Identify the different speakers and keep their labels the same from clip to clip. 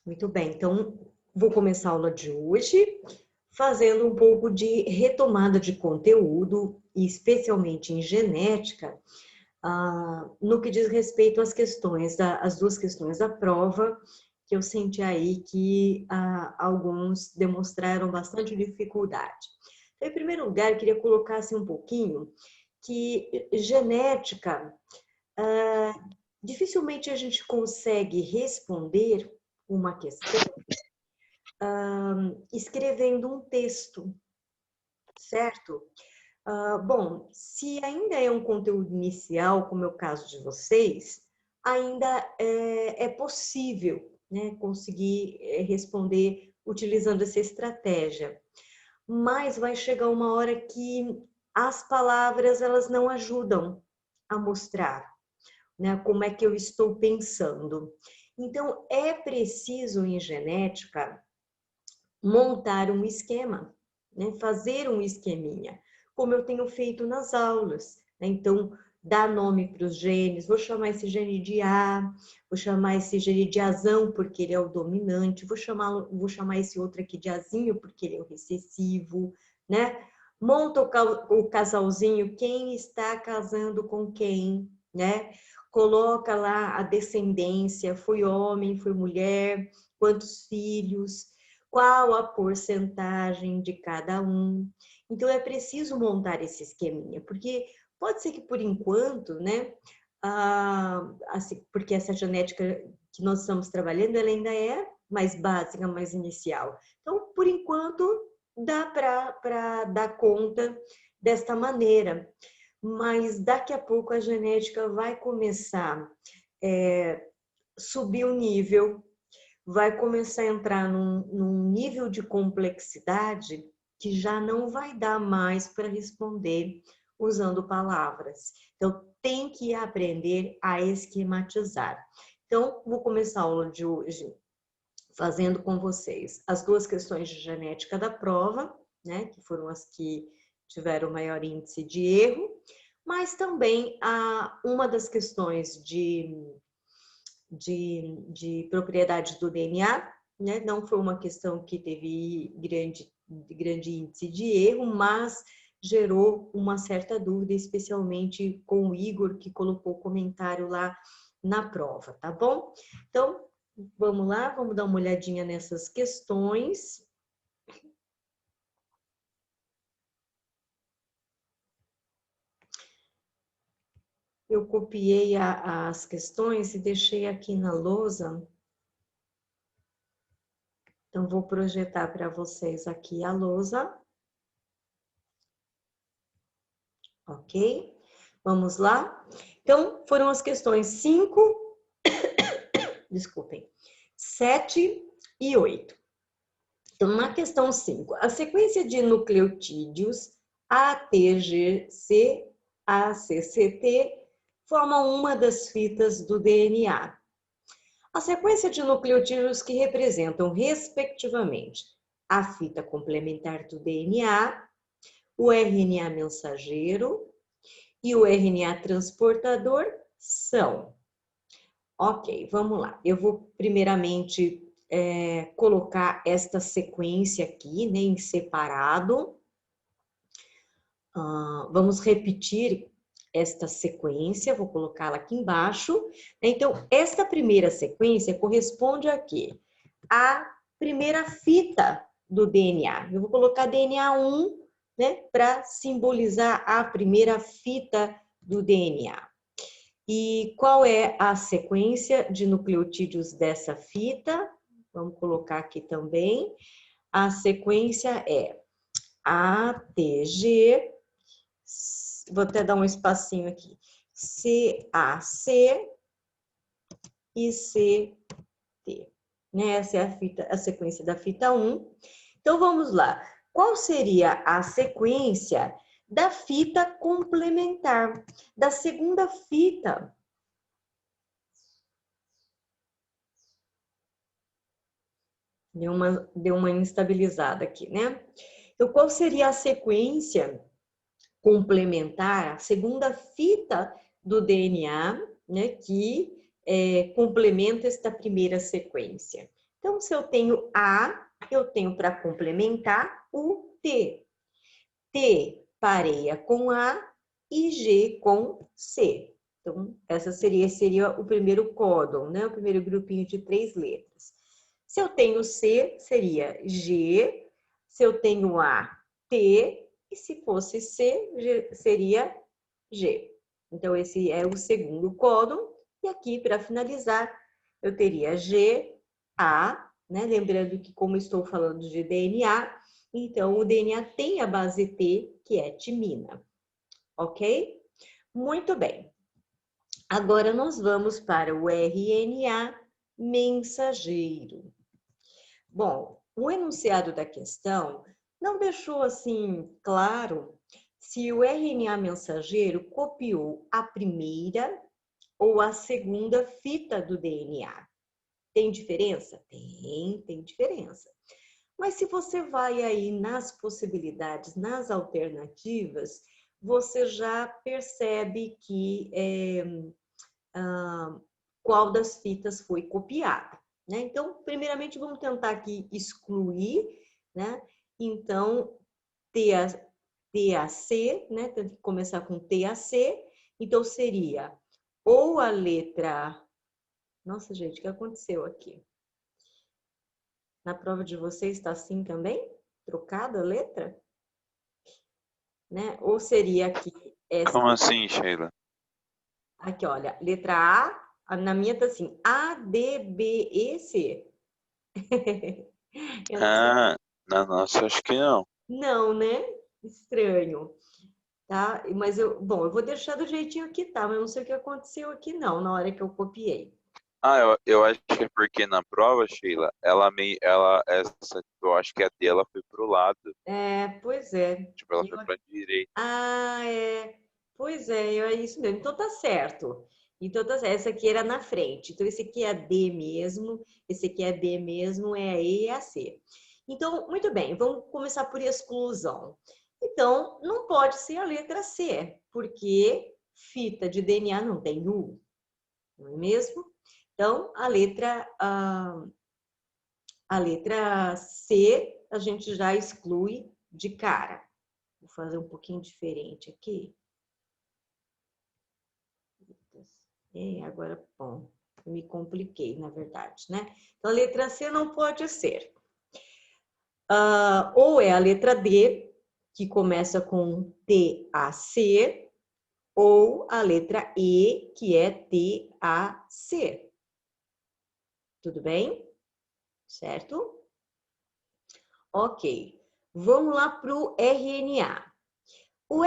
Speaker 1: Muito bem, então vou começar a aula de hoje fazendo um pouco de retomada de conteúdo, e especialmente em genética, no que diz respeito às questões, as duas questões da prova, que eu senti aí que alguns demonstraram bastante dificuldade. Então, em primeiro lugar, eu queria colocar assim, um pouquinho que genética, dificilmente a gente consegue responder uma questão escrevendo um texto, certo? Bom, se ainda é um conteúdo inicial, como é o caso de vocês, ainda é possível, né, conseguir responder utilizando essa estratégia. Mas vai chegar uma hora que as palavras elas não ajudam a mostrar, né, como é que eu estou pensando. Então, é preciso em genética montar um esquema, né? Fazer um esqueminha, como eu tenho feito nas aulas, né? Então, dar nome para os genes, vou chamar esse gene de A, vou chamar esse gene de Azão, porque ele é o dominante, vou chamar esse outro aqui de Azinho, porque ele é o recessivo, né? Monta o casalzinho, quem está casando com quem, né? Coloca lá a descendência, foi homem, foi mulher, quantos filhos, qual a porcentagem de cada um. Então, é preciso montar esse esqueminha, porque pode ser que por enquanto, né, assim, porque essa genética que nós estamos trabalhando, ela ainda é mais básica, mais inicial. Então, por enquanto, dá para dar conta desta maneira, mas daqui a pouco a genética vai começar a subir o nível, vai começar a entrar num nível de complexidade que já não vai dar mais para responder usando palavras. Então, tem que aprender a esquematizar. Então, vou começar a aula de hoje fazendo com vocês as duas questões de genética da prova, né, que foram as que tiveram maior índice de erro, mas também uma das questões de propriedades do DNA, né? Não foi uma questão que teve grande índice de erro, mas gerou uma certa dúvida, especialmente com o Igor, que colocou comentário lá na prova, tá bom? Então, vamos lá, vamos dar uma olhadinha nessas questões. Eu copiei as questões e deixei aqui na lousa. Então, vou projetar para vocês aqui a lousa. Ok? Vamos lá? Então, foram as questões 5, desculpem, 7 e 8. Então, na questão 5, a sequência de nucleotídeos ATGC, ACCT formam uma das fitas do DNA. A sequência de nucleotídeos que representam, respectivamente, a fita complementar do DNA, o RNA mensageiro e o RNA transportador são. Ok, vamos lá. Eu vou primeiramente colocar esta sequência aqui, né, em separado. Vamos repetir esta sequência, vou colocá-la aqui embaixo. Então, esta primeira sequência corresponde a quê? A primeira fita do DNA. Eu vou colocar DNA 1, né, para simbolizar a primeira fita do DNA. E qual é a sequência de nucleotídeos dessa fita? Vamos colocar aqui também. A sequência é ATG, vou até dar um espacinho aqui, CAC e CT. Essa é a sequência da fita 1. Então, vamos lá. Qual seria a sequência da fita complementar, da segunda fita? Deu uma instabilizada aqui, né? Então, qual seria a sequência complementar, a segunda fita do DNA, né, que complementa esta primeira sequência? Então, se eu tenho A, eu tenho para complementar o T. T pareia com A e G com C. Então, essa seria o primeiro códon, né? O primeiro grupinho de 3 letras. Se eu tenho C, seria G. Se eu tenho A, T. E se fosse C, seria G. Então, esse é o segundo códon. E aqui, para finalizar, eu teria G, A, né? Lembrando que, como estou falando de DNA, então o DNA tem a base T, que é timina. Ok? Muito bem. Agora nós vamos para o RNA mensageiro. Bom, o enunciado da questão não deixou assim claro se o RNA mensageiro copiou a primeira ou a segunda fita do DNA. Tem diferença? Tem diferença. Mas se você vai aí nas possibilidades, nas alternativas, você já percebe que qual das fitas foi copiada, né? Então, primeiramente, vamos tentar aqui excluir, né? Então, TAC, né? Tem que começar com TAC. Então, seria ou a letra... Nossa, gente, o que aconteceu aqui? Na prova de vocês está assim também? Trocada a letra? Né? Ou seria aqui essa...
Speaker 2: Como assim, Sheila?
Speaker 1: Aqui, olha, letra A, na minha tá assim, A, D, B, E, C. Eu não sei.
Speaker 2: Ah, na nossa, acho que não.
Speaker 1: Não, né? Estranho, tá? Mas bom, eu vou deixar do jeitinho que tá, mas eu não sei o que aconteceu aqui não, na hora que eu copiei.
Speaker 2: Ah, eu acho que é porque na prova, Sheila, essa, eu acho que a dela foi pro lado.
Speaker 1: Pois é.
Speaker 2: Tipo, ela foi pra direita.
Speaker 1: É. Pois é isso mesmo. Então tá certo. Então tá certo. Essa aqui era na frente. Então esse aqui é a D mesmo, esse aqui é a B mesmo, é a E e a C. Então, muito bem, vamos começar por exclusão. Então, não pode ser a letra C, porque fita de DNA não tem U, não é mesmo? Então, a letra C a gente já exclui de cara. Vou fazer um pouquinho diferente aqui. Agora, bom, me compliquei, na verdade, né? Então, a letra C não pode ser. Ou é a letra D, que começa com TAC, ou a letra E, que é TAC. Tudo bem? Certo? Ok. Vamos lá para o RNA. O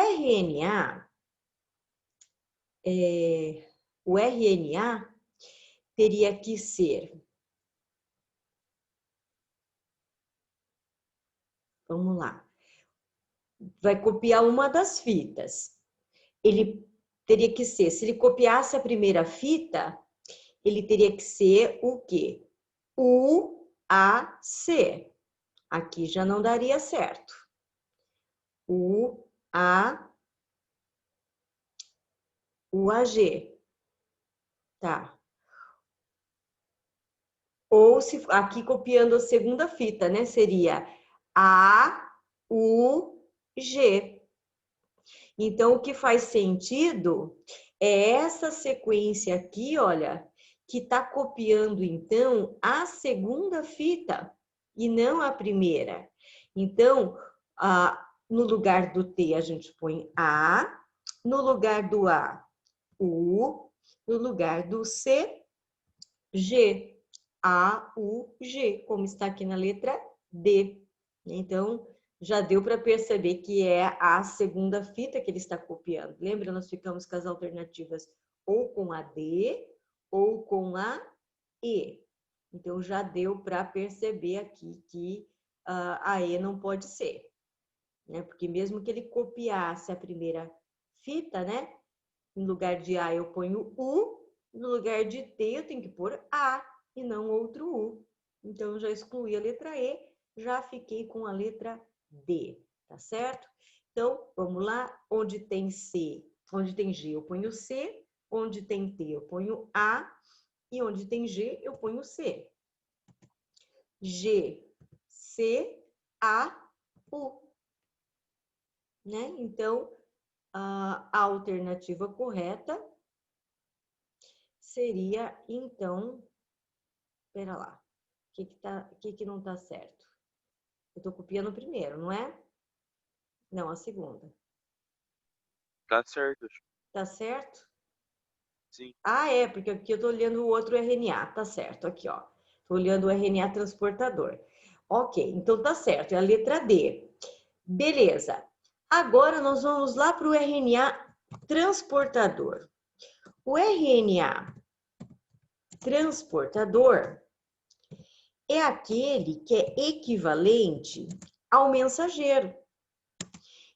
Speaker 1: RNA teria que ser... Vamos lá. Vai copiar uma das fitas. Ele teria que ser, se ele copiasse a primeira fita, ele teria que ser o quê? UAC. Aqui já não daria certo. UAG. Tá. Ou se aqui copiando a segunda fita, né? Seria AUG. Então, o que faz sentido é essa sequência aqui, olha, que está copiando, então, a segunda fita e não a primeira. Então, no lugar do T, a gente põe A, no lugar do A, U, no lugar do C, G. A, U, G, como está aqui na letra D. Então, já deu para perceber que é a segunda fita que ele está copiando. Lembra? Nós ficamos com as alternativas ou com a D ou com a E. Então, já deu para perceber aqui que a E não pode ser, né? Porque mesmo que ele copiasse a primeira fita, né? Em lugar de A eu ponho U, no lugar de T eu tenho que pôr A e não outro U. Então, eu já excluí a letra E, já fiquei com a letra D, tá certo? Então, vamos lá. Onde tem C, onde tem G, eu ponho C. Onde tem T, eu ponho A. E onde tem G, eu ponho C. G, C, A, U. Né? Então, a alternativa correta seria, então, espera lá, o que não está certo? Eu estou copiando o primeiro, não é? Não, a segunda.
Speaker 2: Tá certo.
Speaker 1: Tá certo?
Speaker 2: Sim.
Speaker 1: Ah, é, porque aqui eu estou olhando o outro RNA, tá certo, aqui, ó. Estou olhando o RNA transportador. Ok, então tá certo, é a letra D. Beleza. Agora nós vamos lá para o RNA transportador. O RNA transportador é aquele que é equivalente ao mensageiro.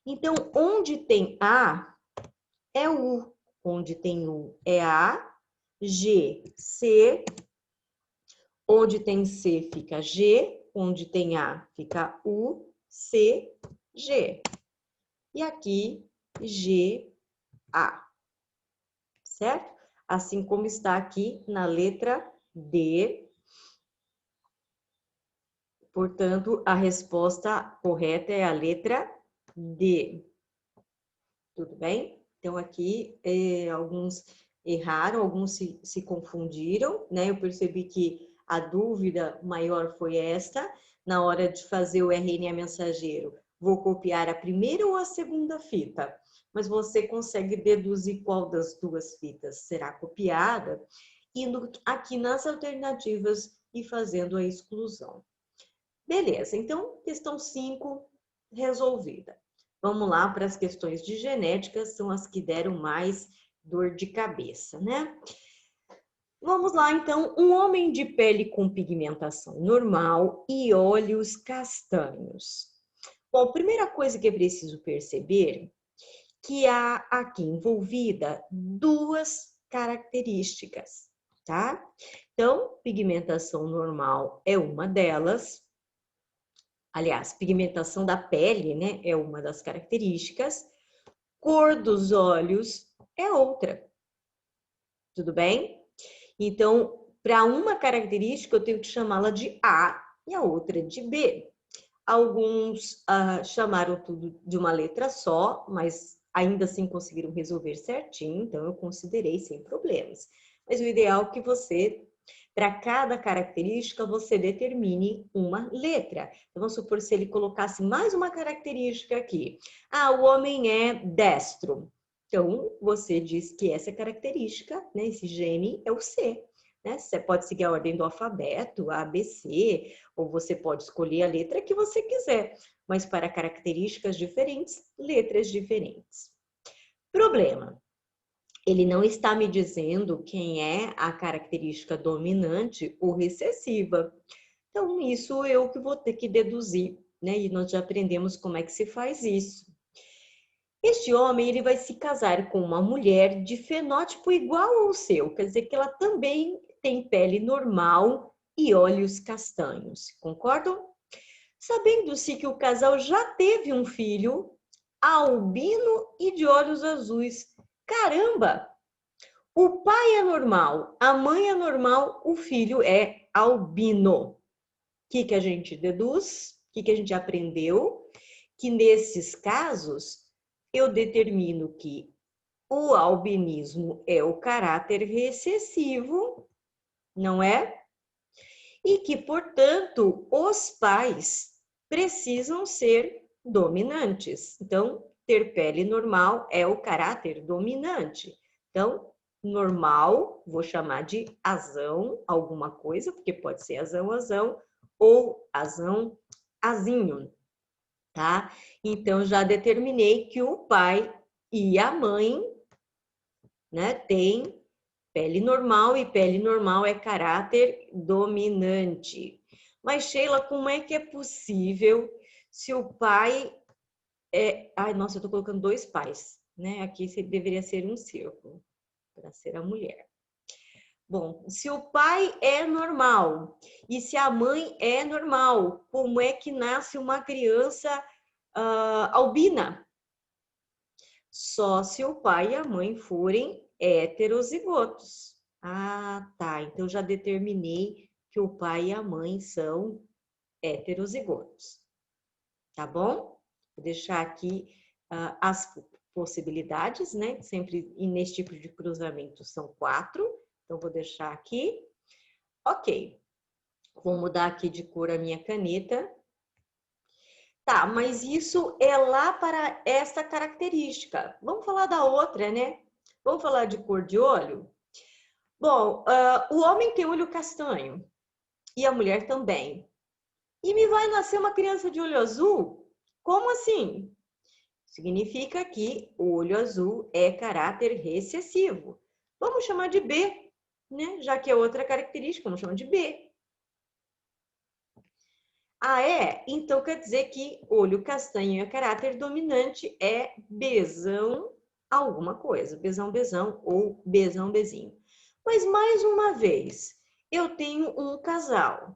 Speaker 1: Então, onde tem A é U, onde tem U é A, G, C, onde tem C fica G, onde tem A fica U, C, G. E aqui, G, A, certo? Assim como está aqui na letra D. Portanto, a resposta correta é a letra D. Tudo bem? Então, aqui, alguns erraram, alguns se confundiram, né? Eu percebi que a dúvida maior foi esta. Na hora de fazer o RNA mensageiro, vou copiar a primeira ou a segunda fita? Mas você consegue deduzir qual das duas fitas será copiada, indo aqui nas alternativas e fazendo a exclusão. Beleza, então, questão 5 resolvida. Vamos lá para as questões de genética, são as que deram mais dor de cabeça, né? Vamos lá, então. Um homem de pele com pigmentação normal e olhos castanhos. Bom, primeira coisa que é preciso perceber que há aqui envolvida duas características, tá? Então, pigmentação normal é uma delas. Aliás, pigmentação da pele, né, é uma das características. Cor dos olhos é outra. Tudo bem? Então, para uma característica, eu tenho que chamá-la de A e a outra de B. Alguns chamaram tudo de uma letra só, mas ainda assim conseguiram resolver certinho, então eu considerei sem problemas. Mas o ideal é que você, para cada característica, você determine uma letra. Então, vamos supor se ele colocasse mais uma característica aqui. Ah, o homem é destro. Então, você diz que essa característica, né, esse gene é o C. Né? Você pode seguir a ordem do alfabeto, A, B, C, ou você pode escolher a letra que você quiser, mas para características diferentes, letras diferentes. Problema. Ele não está me dizendo quem é a característica dominante ou recessiva. Então, isso eu que vou ter que deduzir, né? E nós já aprendemos como é que se faz isso. Este homem, ele vai se casar com uma mulher de fenótipo igual ao seu, quer dizer que ela também tem pele normal e olhos castanhos, concordam? Sabendo-se que o casal já teve um filho, albino e de olhos azuis. Caramba! O pai é normal, a mãe é normal, o filho é albino. O que a gente deduz? O que a gente aprendeu? Que nesses casos, eu determino que o albinismo é o caráter recessivo, não é? E que, portanto, os pais precisam ser dominantes. Então, ter pele normal é o caráter dominante. Então, normal, vou chamar de azão, alguma coisa, porque pode ser azão, azão, ou azão, azinho, tá? Então, já determinei que o pai e a mãe, né, têm pele normal e pele normal é caráter dominante. Mas, Sheila, como é que é possível se o pai é... Ai, nossa, eu tô colocando dois pais, né? Aqui deveria ser um círculo, para ser a mulher. Bom, se o pai é normal e se a mãe é normal, como é que nasce uma criança albina? Só se o pai e a mãe forem heterozigotos. Ah, tá. Então já determinei que o pai e a mãe são heterozigotos. Tá bom? Vou deixar aqui as possibilidades, né? Sempre e nesse tipo de cruzamento são 4. Então, vou deixar aqui. Ok. Vou mudar aqui de cor a minha caneta. Tá, mas isso é lá para essa característica. Vamos falar da outra, né? Vamos falar de cor de olho? Bom, o homem tem olho castanho e a mulher também. E me vai nascer uma criança de olho azul? Como assim? Significa que o olho azul é caráter recessivo. Vamos chamar de B, né? Já que é outra característica, vamos chamar de B. Ah, é? Então quer dizer que olho castanho é caráter dominante, é Bzão alguma coisa. Bzão, Bzão ou Bzão, Bzinho. Mas mais uma vez, eu tenho um casal.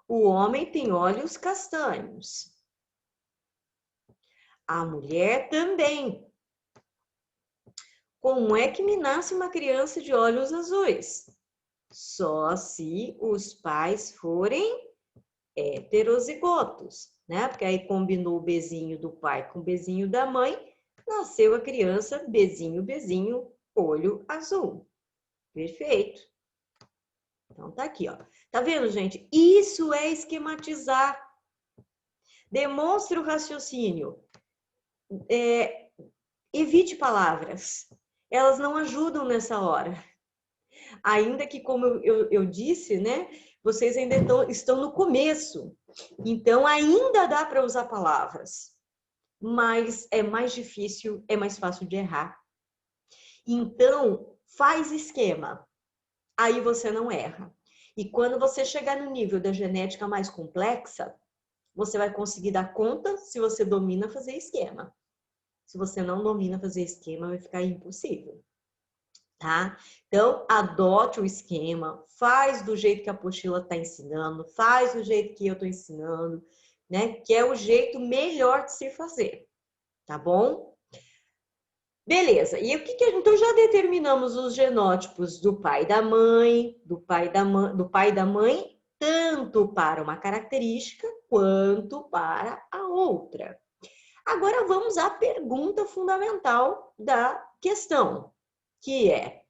Speaker 1: O homem tem olhos castanhos. A mulher também. Como é que me nasce uma criança de olhos azuis? Só se os pais forem heterozigotos, né? Porque aí combinou o bezinho do pai com o bezinho da mãe, nasceu a criança bezinho, bezinho, olho azul. Perfeito. Então tá aqui, ó. Tá vendo, gente? Isso é esquematizar. Demonstre o raciocínio. Evite palavras. Elas não ajudam nessa hora. Ainda que, como eu disse, né? Vocês ainda estão no começo. Então, ainda dá para usar palavras. Mas é mais difícil, é mais fácil de errar. Então, faz esquema. Aí você não erra. E quando você chegar no nível da genética mais complexa, você vai conseguir dar conta se você domina fazer esquema. Se você não domina fazer esquema, vai ficar impossível. Tá? Então, adote o esquema, faz do jeito que a apostila está ensinando, faz do jeito que eu estou ensinando, né? Que é o jeito melhor de se fazer, tá bom? Beleza, e o que então já determinamos os genótipos do pai e da mãe, do pai e da mãe, tanto para uma característica quanto para a outra. Agora vamos à pergunta fundamental da questão, que é: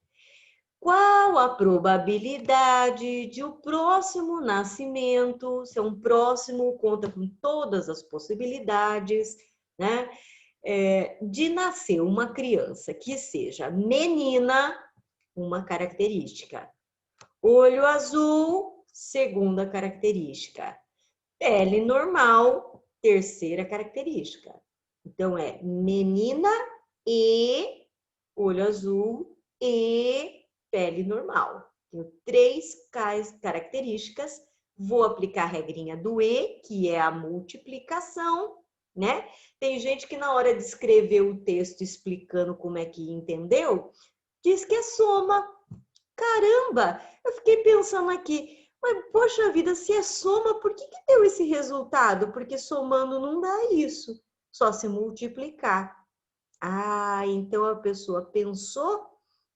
Speaker 1: qual a probabilidade de o próximo nascimento, se é um próximo, conta com todas as possibilidades, né? De nascer uma criança que seja menina, uma característica. Olho azul, segunda característica. Pele normal, terceira característica. Então, é menina e olho azul e pele normal. Tenho 3 características. Vou aplicar a regrinha do E, que é a multiplicação, né? Tem gente que na hora de escrever o texto explicando como é que entendeu, diz que é soma. Caramba! Eu fiquei pensando aqui, mas poxa vida, se é soma, por que deu esse resultado? Porque somando não dá isso, só se multiplicar. Ah, então a pessoa pensou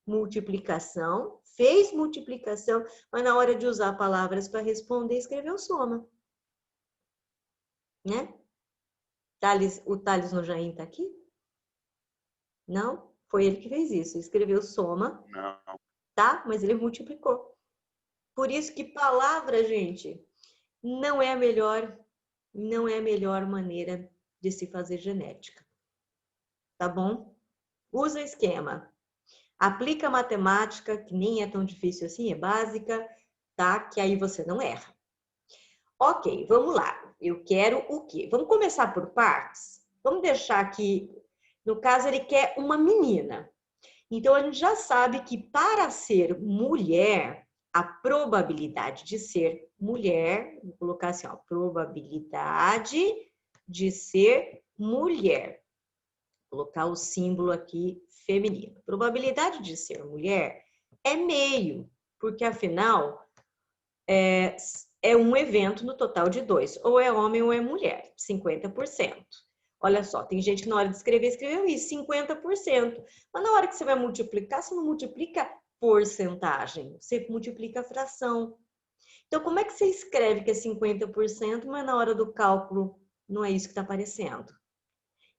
Speaker 1: multiplicação, fez multiplicação, mas na hora de usar palavras para responder, escreveu soma. Né? O Thales Nojaim está aqui? Não? Foi ele que fez isso. Escreveu soma,
Speaker 2: Não.
Speaker 1: tá? Mas ele multiplicou. Por isso que palavra, gente, não é a melhor maneira de se fazer genética. Tá bom? Usa esquema. Aplica matemática, que nem é tão difícil assim, é básica, tá? Que aí você não erra. Ok, vamos lá. Eu quero o quê? Vamos começar por partes? Vamos deixar aqui, no caso, ele quer uma menina. Então, a gente já sabe que para ser mulher, a probabilidade de ser mulher, vou colocar assim, ó, probabilidade de ser mulher. Vou colocar o símbolo aqui feminino. Probabilidade de ser mulher é meio, porque afinal é um evento no total de 2. Ou é homem ou é mulher, 50%. Olha só, tem gente que na hora de escrever, escreveu isso, 50%. Mas na hora que você vai multiplicar, você não multiplica porcentagem, você multiplica a fração. Então, como é que você escreve que é 50%, mas na hora do cálculo não é isso que está aparecendo?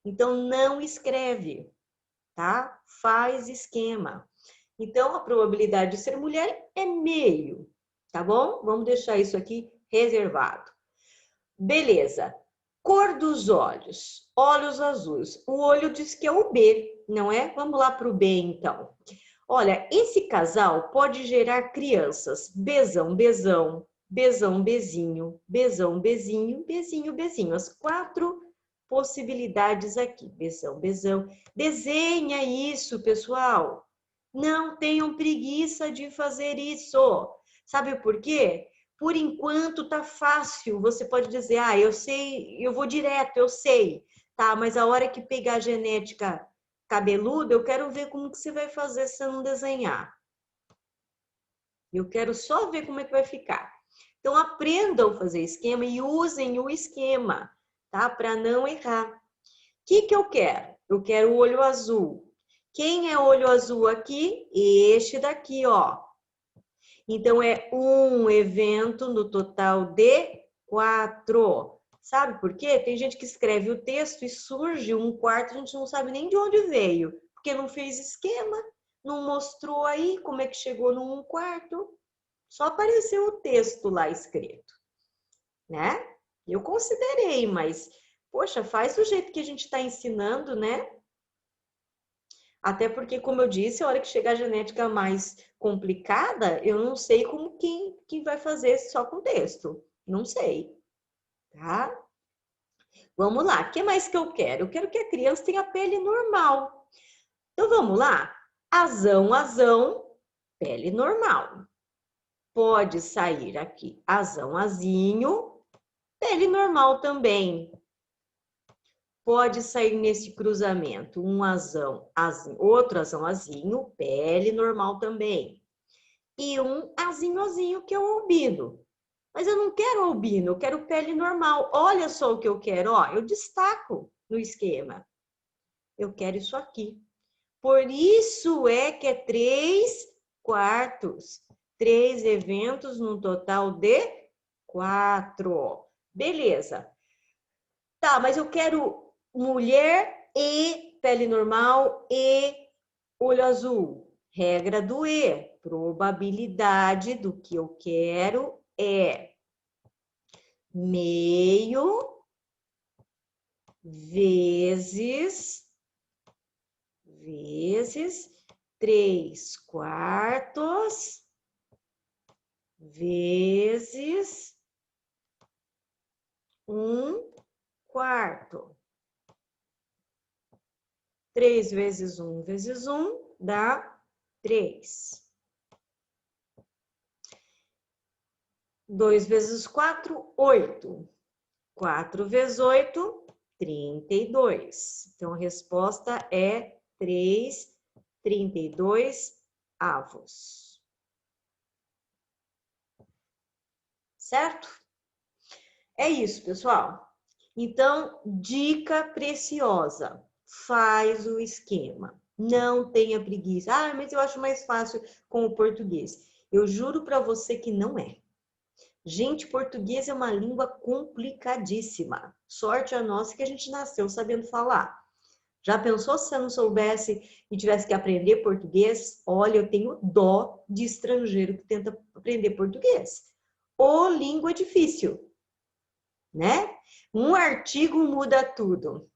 Speaker 1: Então, não escreve, tá? Faz esquema. Então, a probabilidade de ser mulher é meio, tá bom? Vamos deixar isso aqui reservado. Beleza. Cor dos olhos. Olhos azuis. O olho diz que é o B, não é? Vamos lá para o B, então. Olha, esse casal pode gerar crianças. Bezão, bezão, bezão, bezinho, bezão, bezinho, bezinho, bezinho. As 4 possibilidades aqui. Bezão, bezão. Desenha isso, pessoal. Não tenham preguiça de fazer isso. Sabe por quê? Por enquanto tá fácil. Você pode dizer, ah, eu sei, eu vou direto, eu sei. Tá, mas a hora que pegar a genética cabeluda, eu quero ver como que você vai fazer se você não desenhar. Eu quero só ver como é que vai ficar. Então, aprendam a fazer esquema e usem o esquema, tá? Para não errar. O que que eu quero? Eu quero o olho azul. Quem é olho azul aqui? Este daqui, ó. Então, é um evento no total de 4. Sabe por quê? Tem gente que escreve o texto e surge um quarto, a gente não sabe nem de onde veio, porque não fez esquema, não mostrou aí como é que chegou no 1/4. Só apareceu o texto lá escrito, né? Eu considerei, mas, poxa, faz do jeito que a gente está ensinando, né? Até porque, como eu disse, a hora que chegar a genética mais complicada, eu não sei como quem vai fazer só com texto. Não sei, tá? Vamos lá, o que mais que eu quero? Eu quero que a criança tenha pele normal. Então, vamos lá. Azão, azão, pele normal. Pode sair aqui azão, azinho, pele normal também. Pode sair nesse cruzamento um azão, azinho, outro azão, azinho, pele normal também. E um azinho, azinho, que é o albino. Mas eu não quero albino, eu quero pele normal. Olha só o que eu quero, ó, eu destaco no esquema. Eu quero isso aqui. Por isso é que é 3/4. 3 eventos num total de 4. Beleza. Tá, mas eu quero mulher e pele normal e olho azul. Regra do E. Probabilidade do que eu quero é meio vezes 3/4 vezes 1/4. 3 vezes 1 vezes 1 dá 3. 2 vezes 4, 8. 4 vezes 8, 32. Então, a resposta é 3/32 avos. Certo? É isso, pessoal. Então, dica preciosa. Faz o esquema. Não tenha preguiça. Ah, mas eu acho mais fácil com o português. Eu juro para você que não é. Gente, português é uma língua complicadíssima. Sorte a nossa que a gente nasceu sabendo falar. Já pensou se você não soubesse e tivesse que aprender português? Olha, eu tenho dó de estrangeiro que tenta aprender português. Ou língua difícil, né? Um artigo muda tudo.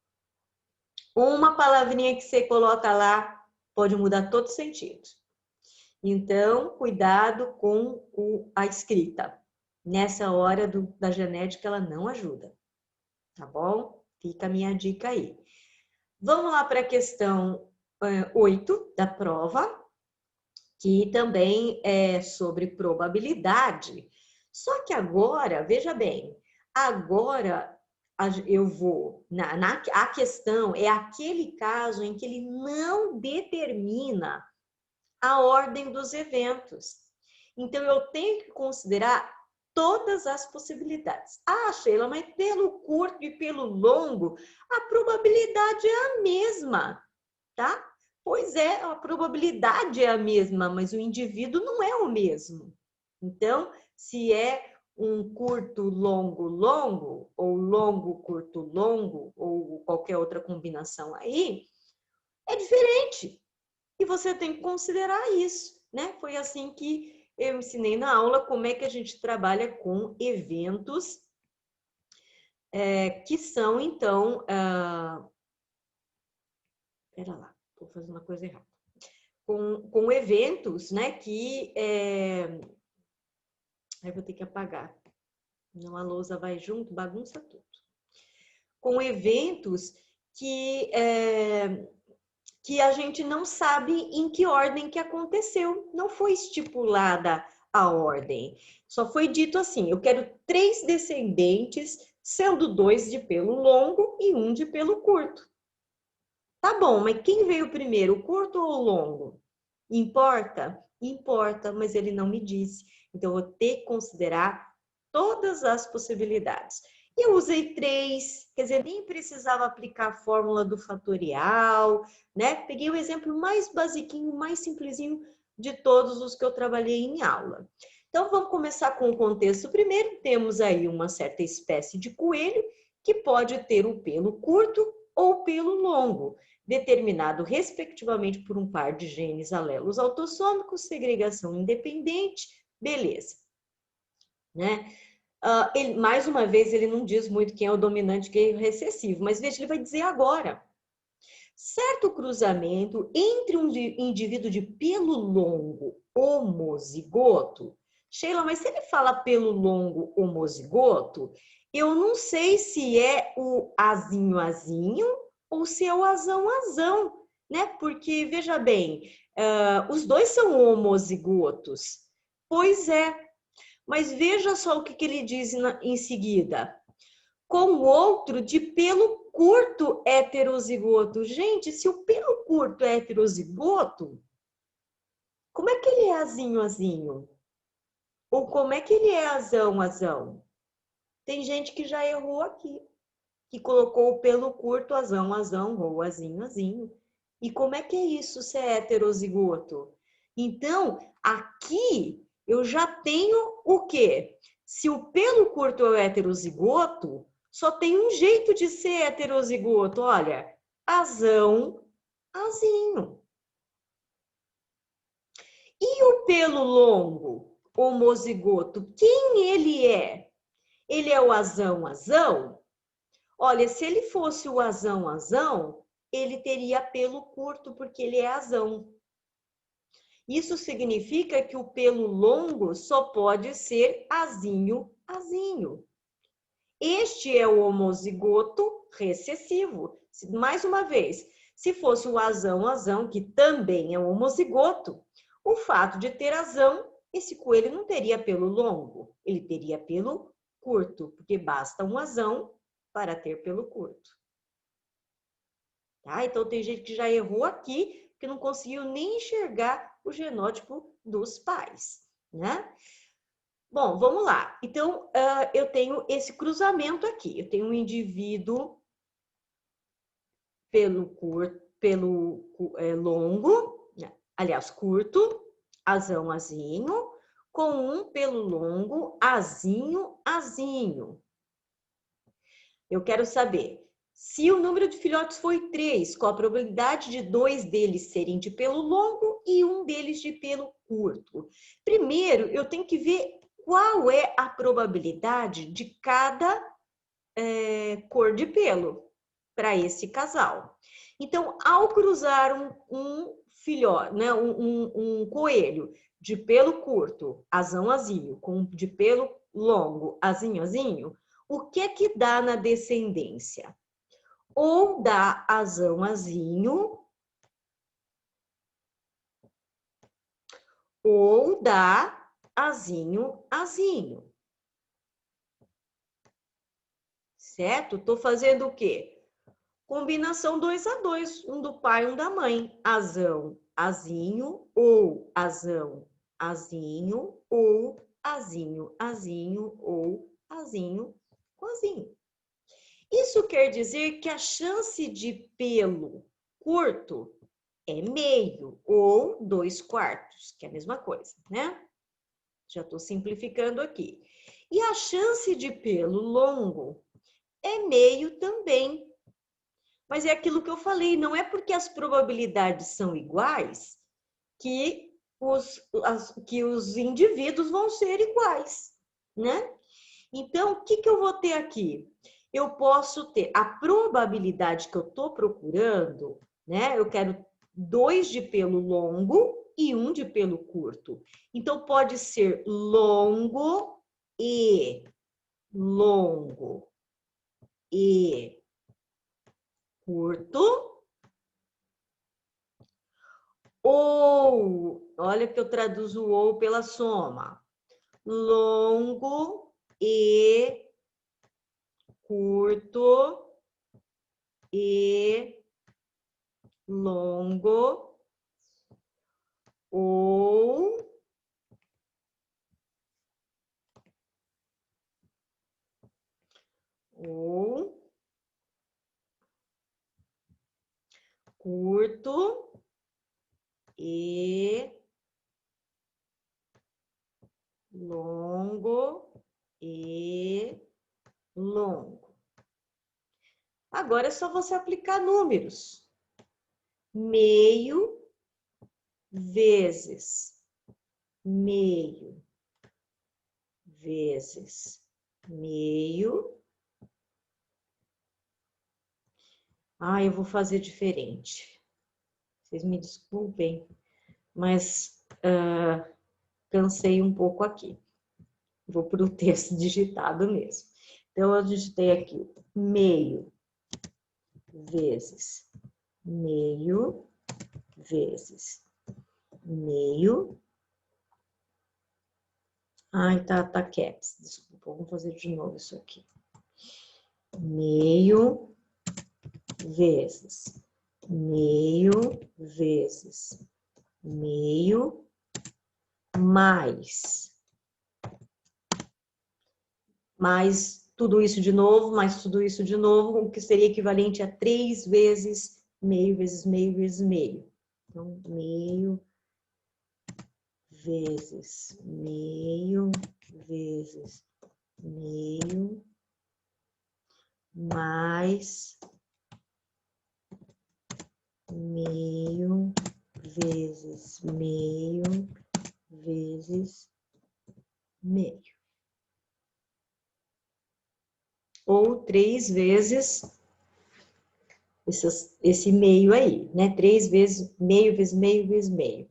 Speaker 1: Uma palavrinha que você coloca lá pode mudar todo sentido. Então, cuidado com a escrita. Nessa hora da genética, ela não ajuda. Tá bom? Fica a minha dica aí. Vamos lá para a questão 8 da prova, que também é sobre probabilidade. Só que agora, veja bem, agora eu vou... A questão é aquele caso em que ele não determina a ordem dos eventos. Então, eu tenho que considerar todas as possibilidades. Ah, Sheila, mas pelo curto e pelo longo, a probabilidade é a mesma, tá? Pois é, a probabilidade é a mesma, mas o indivíduo não é o mesmo. Então, se é um curto, longo, longo, ou longo, curto, longo, ou qualquer outra combinação aí, é diferente. E você tem que considerar isso, né? Foi assim que eu ensinei na aula como é que a gente trabalha com eventos que são, então... Pera lá, estou fazendo uma coisa errada. Com eventos, né, que... Aí vou ter que apagar. Não, a lousa vai junto, bagunça tudo. Com eventos que a gente não sabe em que ordem que aconteceu. Não foi estipulada a ordem. Só foi dito assim, eu quero 3 descendentes, sendo 2 de pelo longo e 1 de pelo curto. Tá bom, mas quem veio primeiro, o curto ou o longo? Importa? Importa, mas ele não me disse. Então, eu vou ter que considerar todas as possibilidades. Eu usei 3, quer dizer, nem precisava aplicar a fórmula do fatorial, né? Peguei o exemplo mais basiquinho, mais simplesinho de todos os que eu trabalhei em aula. Então, vamos começar com o contexto primeiro. Temos aí uma certa espécie de coelho que pode ter o pelo curto ou o pelo longo, determinado respectivamente por um par de genes alelos autossômicos, segregação independente, beleza. Né? Mais uma vez, ele não diz muito quem é o dominante e quem é o recessivo, mas veja, ele vai dizer agora. Certo cruzamento entre um indivíduo de pelo longo homozigoto, Sheila, mas se ele fala pelo longo homozigoto, eu não sei se é o azinho ou se é o azão, né? Porque, veja bem, os dois são homozigotos. Pois é, mas veja só o que ele diz em seguida. Com outro de pelo curto heterozigoto. Gente, se o pelo curto é heterozigoto, como é que ele é azinho? Ou como é que ele é azão? Tem gente que já errou aqui, que colocou o pelo curto azão, ou azinho. E como é que é isso, se é heterozigoto? Então, aqui eu já tenho o quê? Se o pelo curto é heterozigoto, só tem um jeito de ser heterozigoto, olha, azinho. E o pelo longo, homozigoto, quem ele é? Ele é o azão? Olha, se ele fosse o azão, ele teria pelo curto, porque ele é azão. Isso significa que o pelo longo só pode ser azinho. Este é o homozigoto recessivo. Mais uma vez, se fosse o azão, que também é homozigoto, o fato de ter azão, esse coelho não teria pelo longo, ele teria pelo curto, porque basta um azão para ter pelo curto. Tá? Então, tem gente que já errou aqui, que não conseguiu nem enxergar o genótipo dos pais, né? Bom, vamos lá. Então, eu tenho esse cruzamento aqui. Eu tenho um indivíduo pelo longo, né? Aliás, curto, azinho, com um pelo longo, azinho. Eu quero saber, se o número de filhotes foi 3, qual a probabilidade de 2 deles serem de pelo longo e um deles de pelo curto? Primeiro, eu tenho que ver qual é a probabilidade de cada cor de pelo para esse casal. Então, ao cruzar um filhote, né, um coelho de pelo curto, azinho, com de pelo longo, azinho, o que é que dá na descendência? Ou dá azinho, ou dá azinho. Certo? Tô fazendo o quê? Combinação 2 a 2, um do pai e um da mãe. Azinho, ou azinho, ou azinho, ou azinho. Isso quer dizer que a chance de pelo curto é meio ou 2/4, que é a mesma coisa, né? Já estou simplificando aqui. E a chance de pelo longo é meio também. Mas é aquilo que eu falei, não é porque as probabilidades são iguais que os indivíduos vão ser iguais, né? Então, o que eu vou ter aqui? Eu posso ter a probabilidade que eu estou procurando, né? Eu quero 2 de pelo longo e 1 de pelo curto. Então, pode ser longo e curto. Ou, olha que eu traduzo o ou pela soma. Longo e curto e longo, ou curto e longo e longo. Agora é só você aplicar números. Meio vezes meio vezes meio. Ah, eu vou fazer diferente. Vocês me desculpem, mas cansei um pouco aqui. Vou para o texto digitado mesmo. Então, eu digitei aqui meio vezes meio vezes meio. Ai, tá caps. Desculpa, vamos fazer de novo isso aqui. Meio vezes meio vezes meio mais tudo isso de novo, mais tudo isso de novo, o que seria equivalente a 3 vezes meio vezes meio vezes meio. Então, meio vezes meio vezes meio mais meio vezes meio vezes meio. Ou 3 vezes esse meio aí, né? 3 vezes meio vezes meio vezes meio.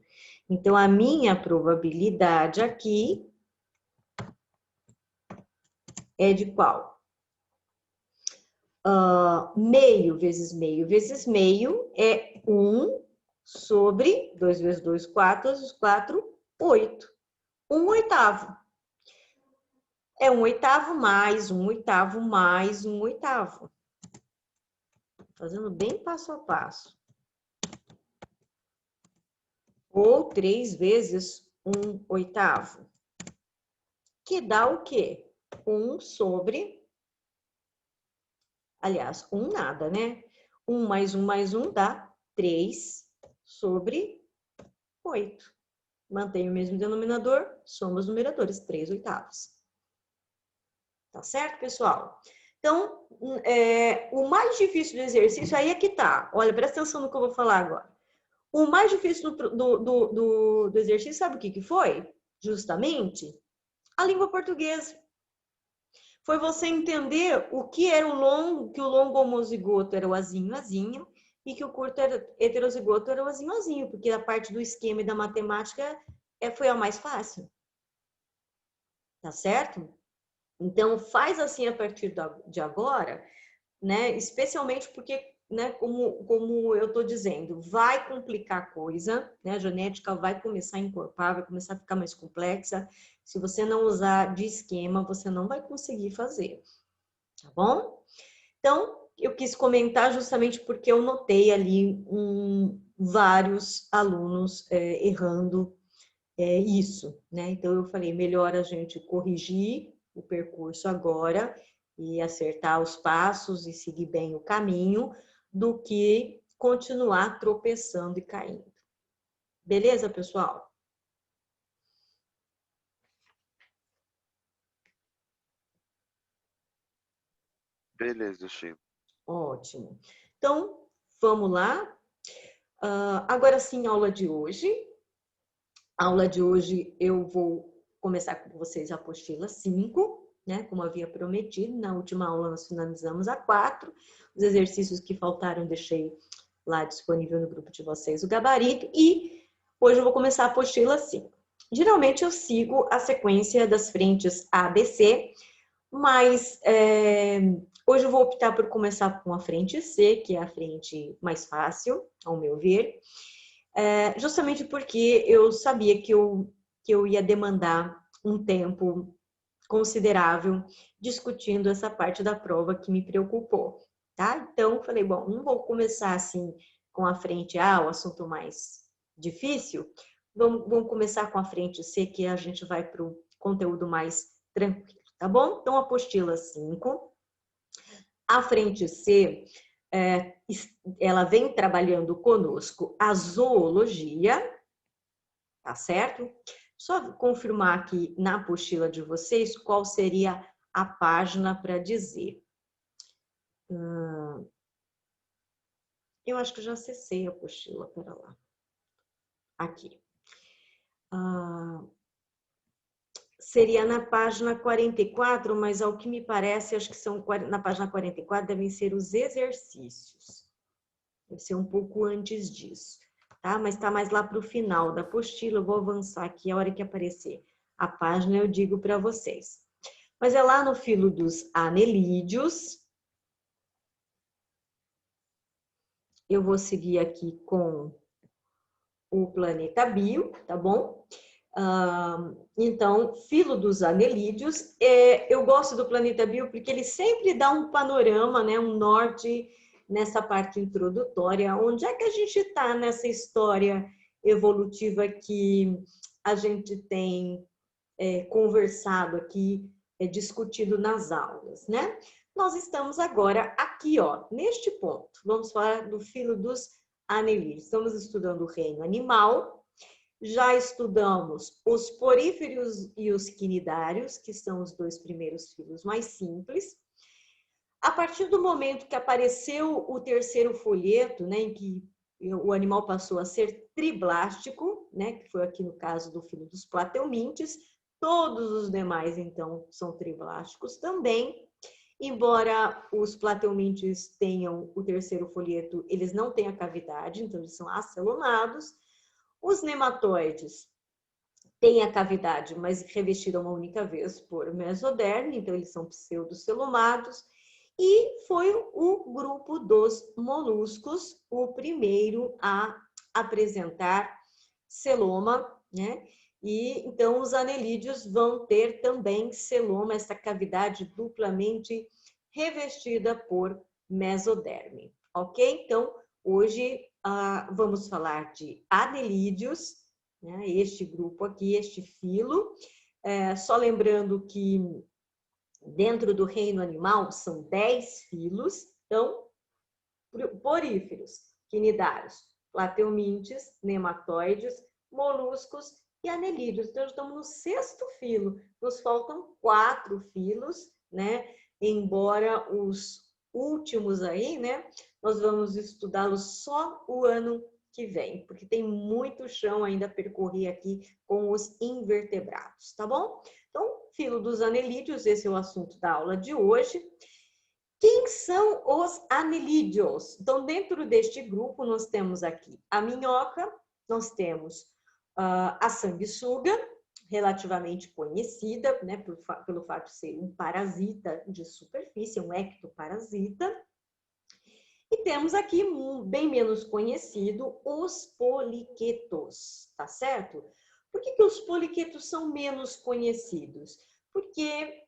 Speaker 1: Então, a minha probabilidade aqui é de qual? Meio vezes meio vezes meio é 1 sobre 2 vezes 2, 4, 4, 8. 1/8. É 1/8 mais 1/8 mais 1/8. Fazendo bem passo a passo. Ou 3 vezes 1/8. Que dá o quê? 1 sobre... Aliás, 1 nada, né? 1 mais 1 mais 1 dá 3 sobre 8. Mantém o mesmo denominador, soma os numeradores, 3/8. Tá certo, pessoal? Então, o mais difícil do exercício aí é que tá. Olha, presta atenção no que eu vou falar agora. O mais difícil do exercício, sabe o que foi? Justamente a língua portuguesa. Foi você entender o que era que o longo homozigoto era o azinho, azinho, e que o curto heterozigoto era o azinho, azinho, porque a parte do esquema e da matemática foi a mais fácil. Tá certo? Então, faz assim a partir de agora, né? Especialmente porque, né, como eu estou dizendo, vai complicar a coisa, né? A genética vai começar a encorpar, vai começar a ficar mais complexa. Se você não usar de esquema, você não vai conseguir fazer, tá bom? Então, eu quis comentar justamente porque eu notei ali vários alunos errando isso, né? Então, eu falei, melhor a gente corrigir o percurso agora e acertar os passos e seguir bem o caminho, do que continuar tropeçando e caindo. Beleza, pessoal?
Speaker 2: Beleza, Sheila.
Speaker 1: Ótimo. Então, vamos lá. Agora sim, aula de hoje. A aula de hoje eu vou começar com vocês a apostila 5, né? Como havia prometido. Na última aula nós finalizamos a 4. Os exercícios que faltaram eu deixei lá disponível no grupo de vocês o gabarito. E hoje eu vou começar a apostila 5. Geralmente eu sigo a sequência das frentes A, B, C, mas hoje eu vou optar por começar com a frente C, que é a frente mais fácil, ao meu ver, justamente porque eu sabia que eu ia demandar um tempo considerável discutindo essa parte da prova que me preocupou, tá? Então, falei, bom, não vou começar assim com a frente A, o assunto mais difícil, vamos começar com a frente C, que a gente vai para o conteúdo mais tranquilo, tá bom? Então, apostila 5. A frente C, ela vem trabalhando conosco a zoologia, tá certo? Só confirmar aqui na apostila de vocês qual seria a página para dizer. Eu acho que já acessei a apostila, pera lá. Aqui. Seria na página 44, mas ao que me parece, acho que são na página 44 devem ser os exercícios. Deve ser um pouco antes disso, tá? Mas está mais lá para o final da apostila, eu vou avançar aqui, a hora que aparecer a página eu digo para vocês. Mas é lá no filo dos anelídeos. Eu vou seguir aqui com o planeta Bio, tá bom? Então, filo dos anelídeos, eu gosto do planeta Bio porque ele sempre dá um panorama, né, um norte nessa parte introdutória, onde é que a gente está nessa história evolutiva que a gente tem conversado aqui, discutido nas aulas, né? Nós estamos agora aqui, ó, neste ponto. Vamos falar do filo dos anelídeos. Estamos estudando o reino animal. Já estudamos os poríferos e os quinidários, que são os dois primeiros filos mais simples. A partir do momento que apareceu o terceiro folheto, né, em que o animal passou a ser triblástico, né, que foi aqui no caso do filo dos plateumintes, todos os demais, então, são triblásticos também. Embora os plateumintes tenham o terceiro folheto, eles não têm a cavidade, então eles são acelonados. Os nematóides têm a cavidade, mas revestida uma única vez por mesoderme, então eles são pseudocelomados. E foi o grupo dos moluscos o primeiro a apresentar celoma, né? E então os anelídeos vão ter também celoma, essa cavidade duplamente revestida por mesoderme, ok? Então, hoje vamos falar de anelídeos, né? Este grupo aqui, este filo. Só lembrando que dentro do reino animal são 10 filos, então, poríferos, quinidários, plateumintes, nematóides, moluscos e anelídeos. Então, estamos no 6º filo. Nos faltam 4 filos, né? Embora os últimos aí, né? Nós vamos estudá-los só o ano que vem, porque tem muito chão ainda a percorrer aqui com os invertebrados, tá bom? Então, filo dos anelídeos, esse é o assunto da aula de hoje. Quem são os anelídeos? Então, dentro deste grupo, nós temos aqui a minhoca, nós temos a sanguessuga, relativamente conhecida, né, pelo fato de ser um parasita de superfície, um ectoparasita. E temos aqui, bem menos conhecido, os poliquetos, tá certo? Por que os poliquetos são menos conhecidos? Porque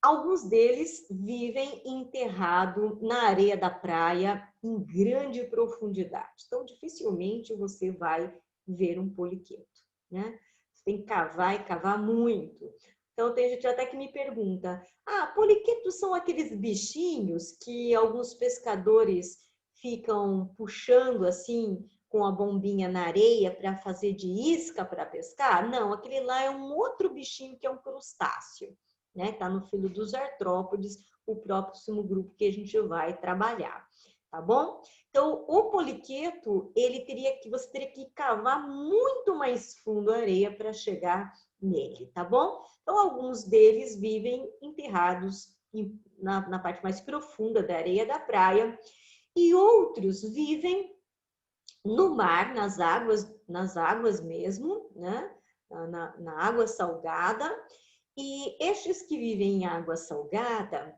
Speaker 1: alguns deles vivem enterrados na areia da praia em grande profundidade. Então, dificilmente você vai ver um poliqueto, né? Você tem que cavar e cavar muito. Então, tem gente até que me pergunta, poliquetos são aqueles bichinhos que alguns pescadores ficam puxando assim com a bombinha na areia para fazer de isca para pescar? Não, aquele lá é um outro bichinho que é um crustáceo, né? Está no filo dos artrópodes, o próximo grupo que a gente vai trabalhar, tá bom? Então, o poliqueto, você teria que cavar muito mais fundo a areia para chegar nele, tá bom? Então, alguns deles vivem enterrados na parte mais profunda da areia da praia e outros vivem no mar, nas águas mesmo, né? Na água salgada. E estes que vivem em água salgada,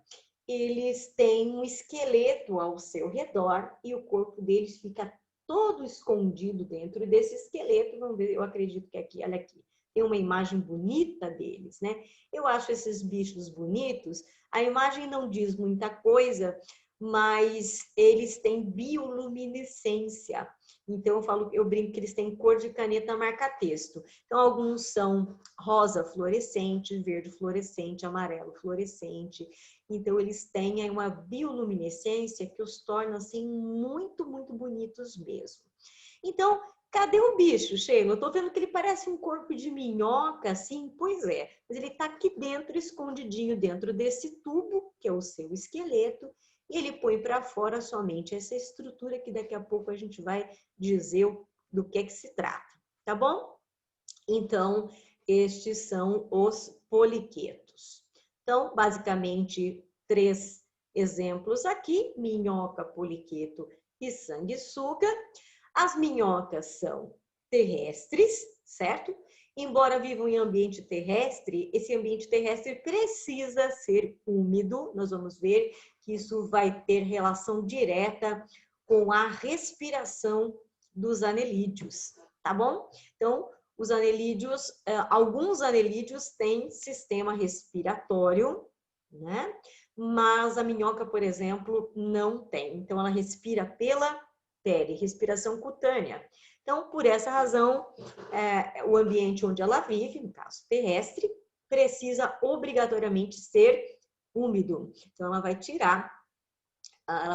Speaker 1: eles têm um esqueleto ao seu redor e o corpo deles fica todo escondido dentro desse esqueleto. Vamos ver, eu acredito que aqui, olha aqui, tem uma imagem bonita deles, né? Eu acho esses bichos bonitos. A imagem não diz muita coisa, mas eles têm bioluminescência. Então, eu brinco que eles têm cor de caneta marca-texto. Então, alguns são rosa fluorescente, verde fluorescente, amarelo fluorescente. Então, eles têm aí uma bioluminescência que os torna, assim, muito, muito bonitos mesmo. Então, cadê o bicho, Sheila? Eu tô vendo que ele parece um corpo de minhoca, assim. Pois é, mas ele tá aqui dentro, escondidinho dentro desse tubo, que é o seu esqueleto, e ele põe para fora somente essa estrutura que daqui a pouco a gente vai dizer do que se trata, tá bom? Então, estes são os poliquetos. Então, basicamente, 3 exemplos aqui: minhoca, poliqueto e sanguessuga. As minhocas são terrestres, certo? Embora vivam em ambiente terrestre, esse ambiente terrestre precisa ser úmido. Nós vamos ver que isso vai ter relação direta com a respiração dos anelídeos, tá bom? Então, os anelídeos, alguns anelídeos têm sistema respiratório, né? Mas a minhoca, por exemplo, não tem. Então, ela respira pela pele, respiração cutânea. Então, por essa razão, o ambiente onde ela vive, no caso terrestre, precisa obrigatoriamente ser úmido. Então, ela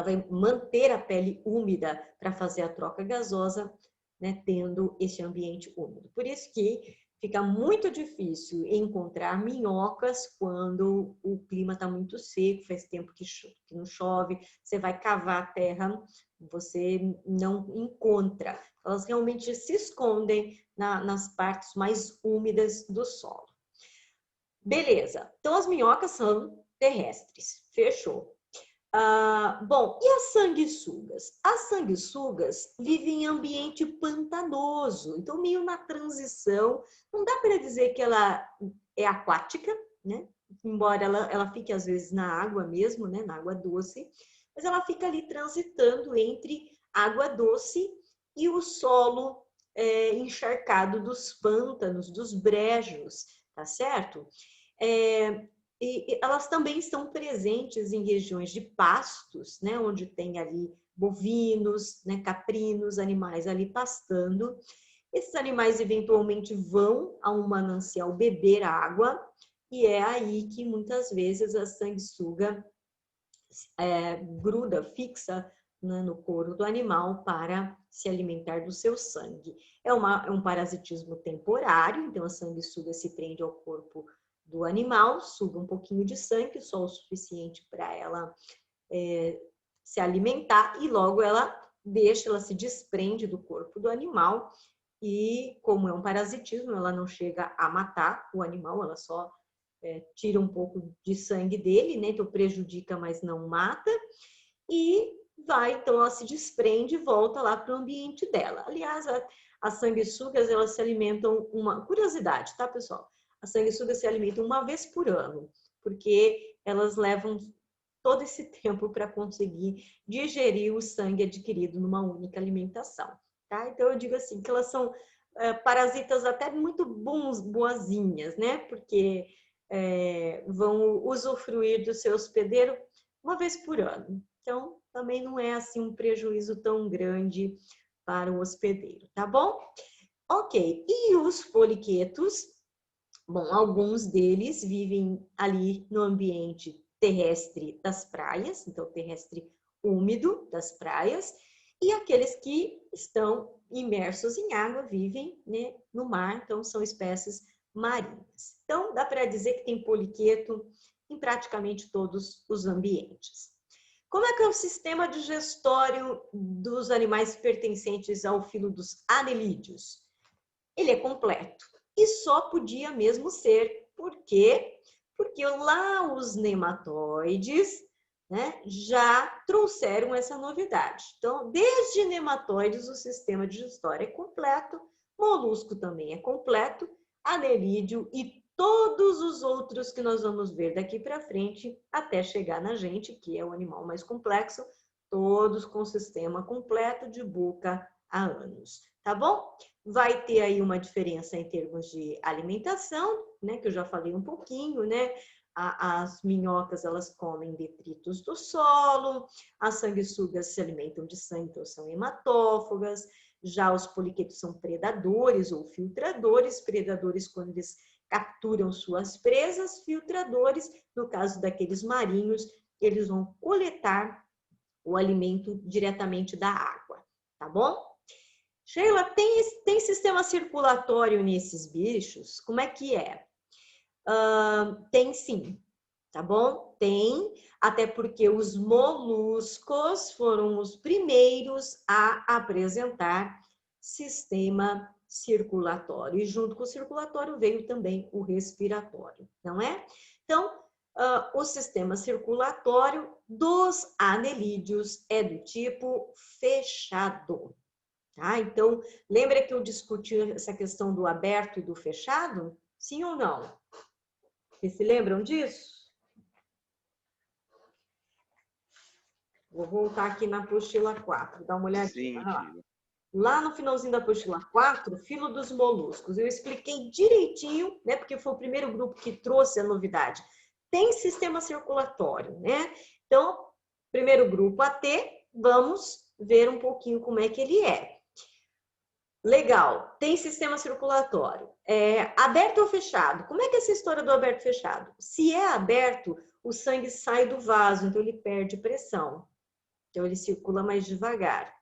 Speaker 1: vai manter a pele úmida para fazer a troca gasosa, né, tendo esse ambiente úmido. Por isso que fica muito difícil encontrar minhocas quando o clima está muito seco, faz tempo que não chove, você vai cavar a terra, você não encontra. Elas realmente se escondem nas partes mais úmidas do solo. Beleza, então as minhocas são terrestres, fechou. Bom, e as sanguessugas? As sanguessugas vivem em ambiente pantanoso, então meio na transição. Não dá para dizer que ela é aquática, né? Embora ela fique às vezes na água mesmo, né? Na água doce, mas ela fica ali transitando entre água doce e o solo encharcado dos pântanos, dos brejos, tá certo? E elas também estão presentes em regiões de pastos, né, onde tem ali bovinos, né, caprinos, animais ali pastando. Esses animais eventualmente vão a um manancial beber água e é aí que muitas vezes a sanguessuga gruda, fixa, né, no couro do animal para se alimentar do seu sangue. É um parasitismo temporário, então a sanguessuga se prende ao corpo do animal, suga um pouquinho de sangue, só o suficiente para ela se alimentar, e logo ela se desprende do corpo do animal, e como é um parasitismo, ela não chega a matar o animal, ela só tira um pouco de sangue dele, né? Então prejudica, mas não mata, e então ela se desprende e volta lá para o ambiente dela. Aliás, as sanguessugas, elas se alimentam, uma curiosidade, tá, pessoal? As sanguessugas se alimentam uma vez por ano, porque elas levam todo esse tempo para conseguir digerir o sangue adquirido numa única alimentação, tá? Então eu digo assim, que elas são parasitas até muito boazinhas, né? Porque vão usufruir do seu hospedeiro uma vez por ano. Então, também não é assim um prejuízo tão grande para o hospedeiro, tá bom? Ok, e os poliquetos? Bom, alguns deles vivem ali no ambiente terrestre das praias, então terrestre úmido das praias, e aqueles que estão imersos em água vivem, né, no mar, então são espécies marinhas. Então, dá para dizer que tem poliqueto em praticamente todos os ambientes. Como é que é o sistema digestório dos animais pertencentes ao filo dos anelídeos? Ele é completo e só podia mesmo ser. Por quê? Porque lá os nematóides, né, já trouxeram essa novidade. Então, desde nematóides, o sistema digestório é completo, molusco também é completo, anelídeo e todos os outros que nós vamos ver daqui para frente, até chegar na gente, que é o animal mais complexo, todos com sistema completo de boca a ânus, tá bom? Vai ter aí uma diferença em termos de alimentação, né, que eu já falei um pouquinho, né? As minhocas, elas comem detritos do solo, as sanguessugas se alimentam de sangue, então são hematófagas, já os poliquetos são predadores ou filtradores, predadores quando eles capturam suas presas, filtradores, no caso daqueles marinhos, eles vão coletar o alimento diretamente da água, tá bom? Sheila, tem sistema circulatório nesses bichos? Como é que é? Tem sim, tá bom? Tem, até porque os moluscos foram os primeiros a apresentar sistema circulatório. E junto com o circulatório veio também o respiratório, não é? Então, o sistema circulatório dos anelídeos é do tipo fechado. Tá? Então, lembra que eu discuti essa questão do aberto e do fechado? Sim ou não? Vocês se lembram disso? Vou voltar aqui na apostila 4, dar uma olhadinha.
Speaker 2: Sim,
Speaker 1: Lá no finalzinho da apostila 4, filo dos moluscos, eu expliquei direitinho, né? Porque foi o primeiro grupo que trouxe a novidade. Tem sistema circulatório, né? Então, primeiro grupo AT, vamos ver um pouquinho como é que ele é. Legal, tem sistema circulatório. Aberto ou fechado? Como é que é essa história do aberto e fechado? Se é aberto, o sangue sai do vaso, então ele perde pressão. Então ele circula mais devagar.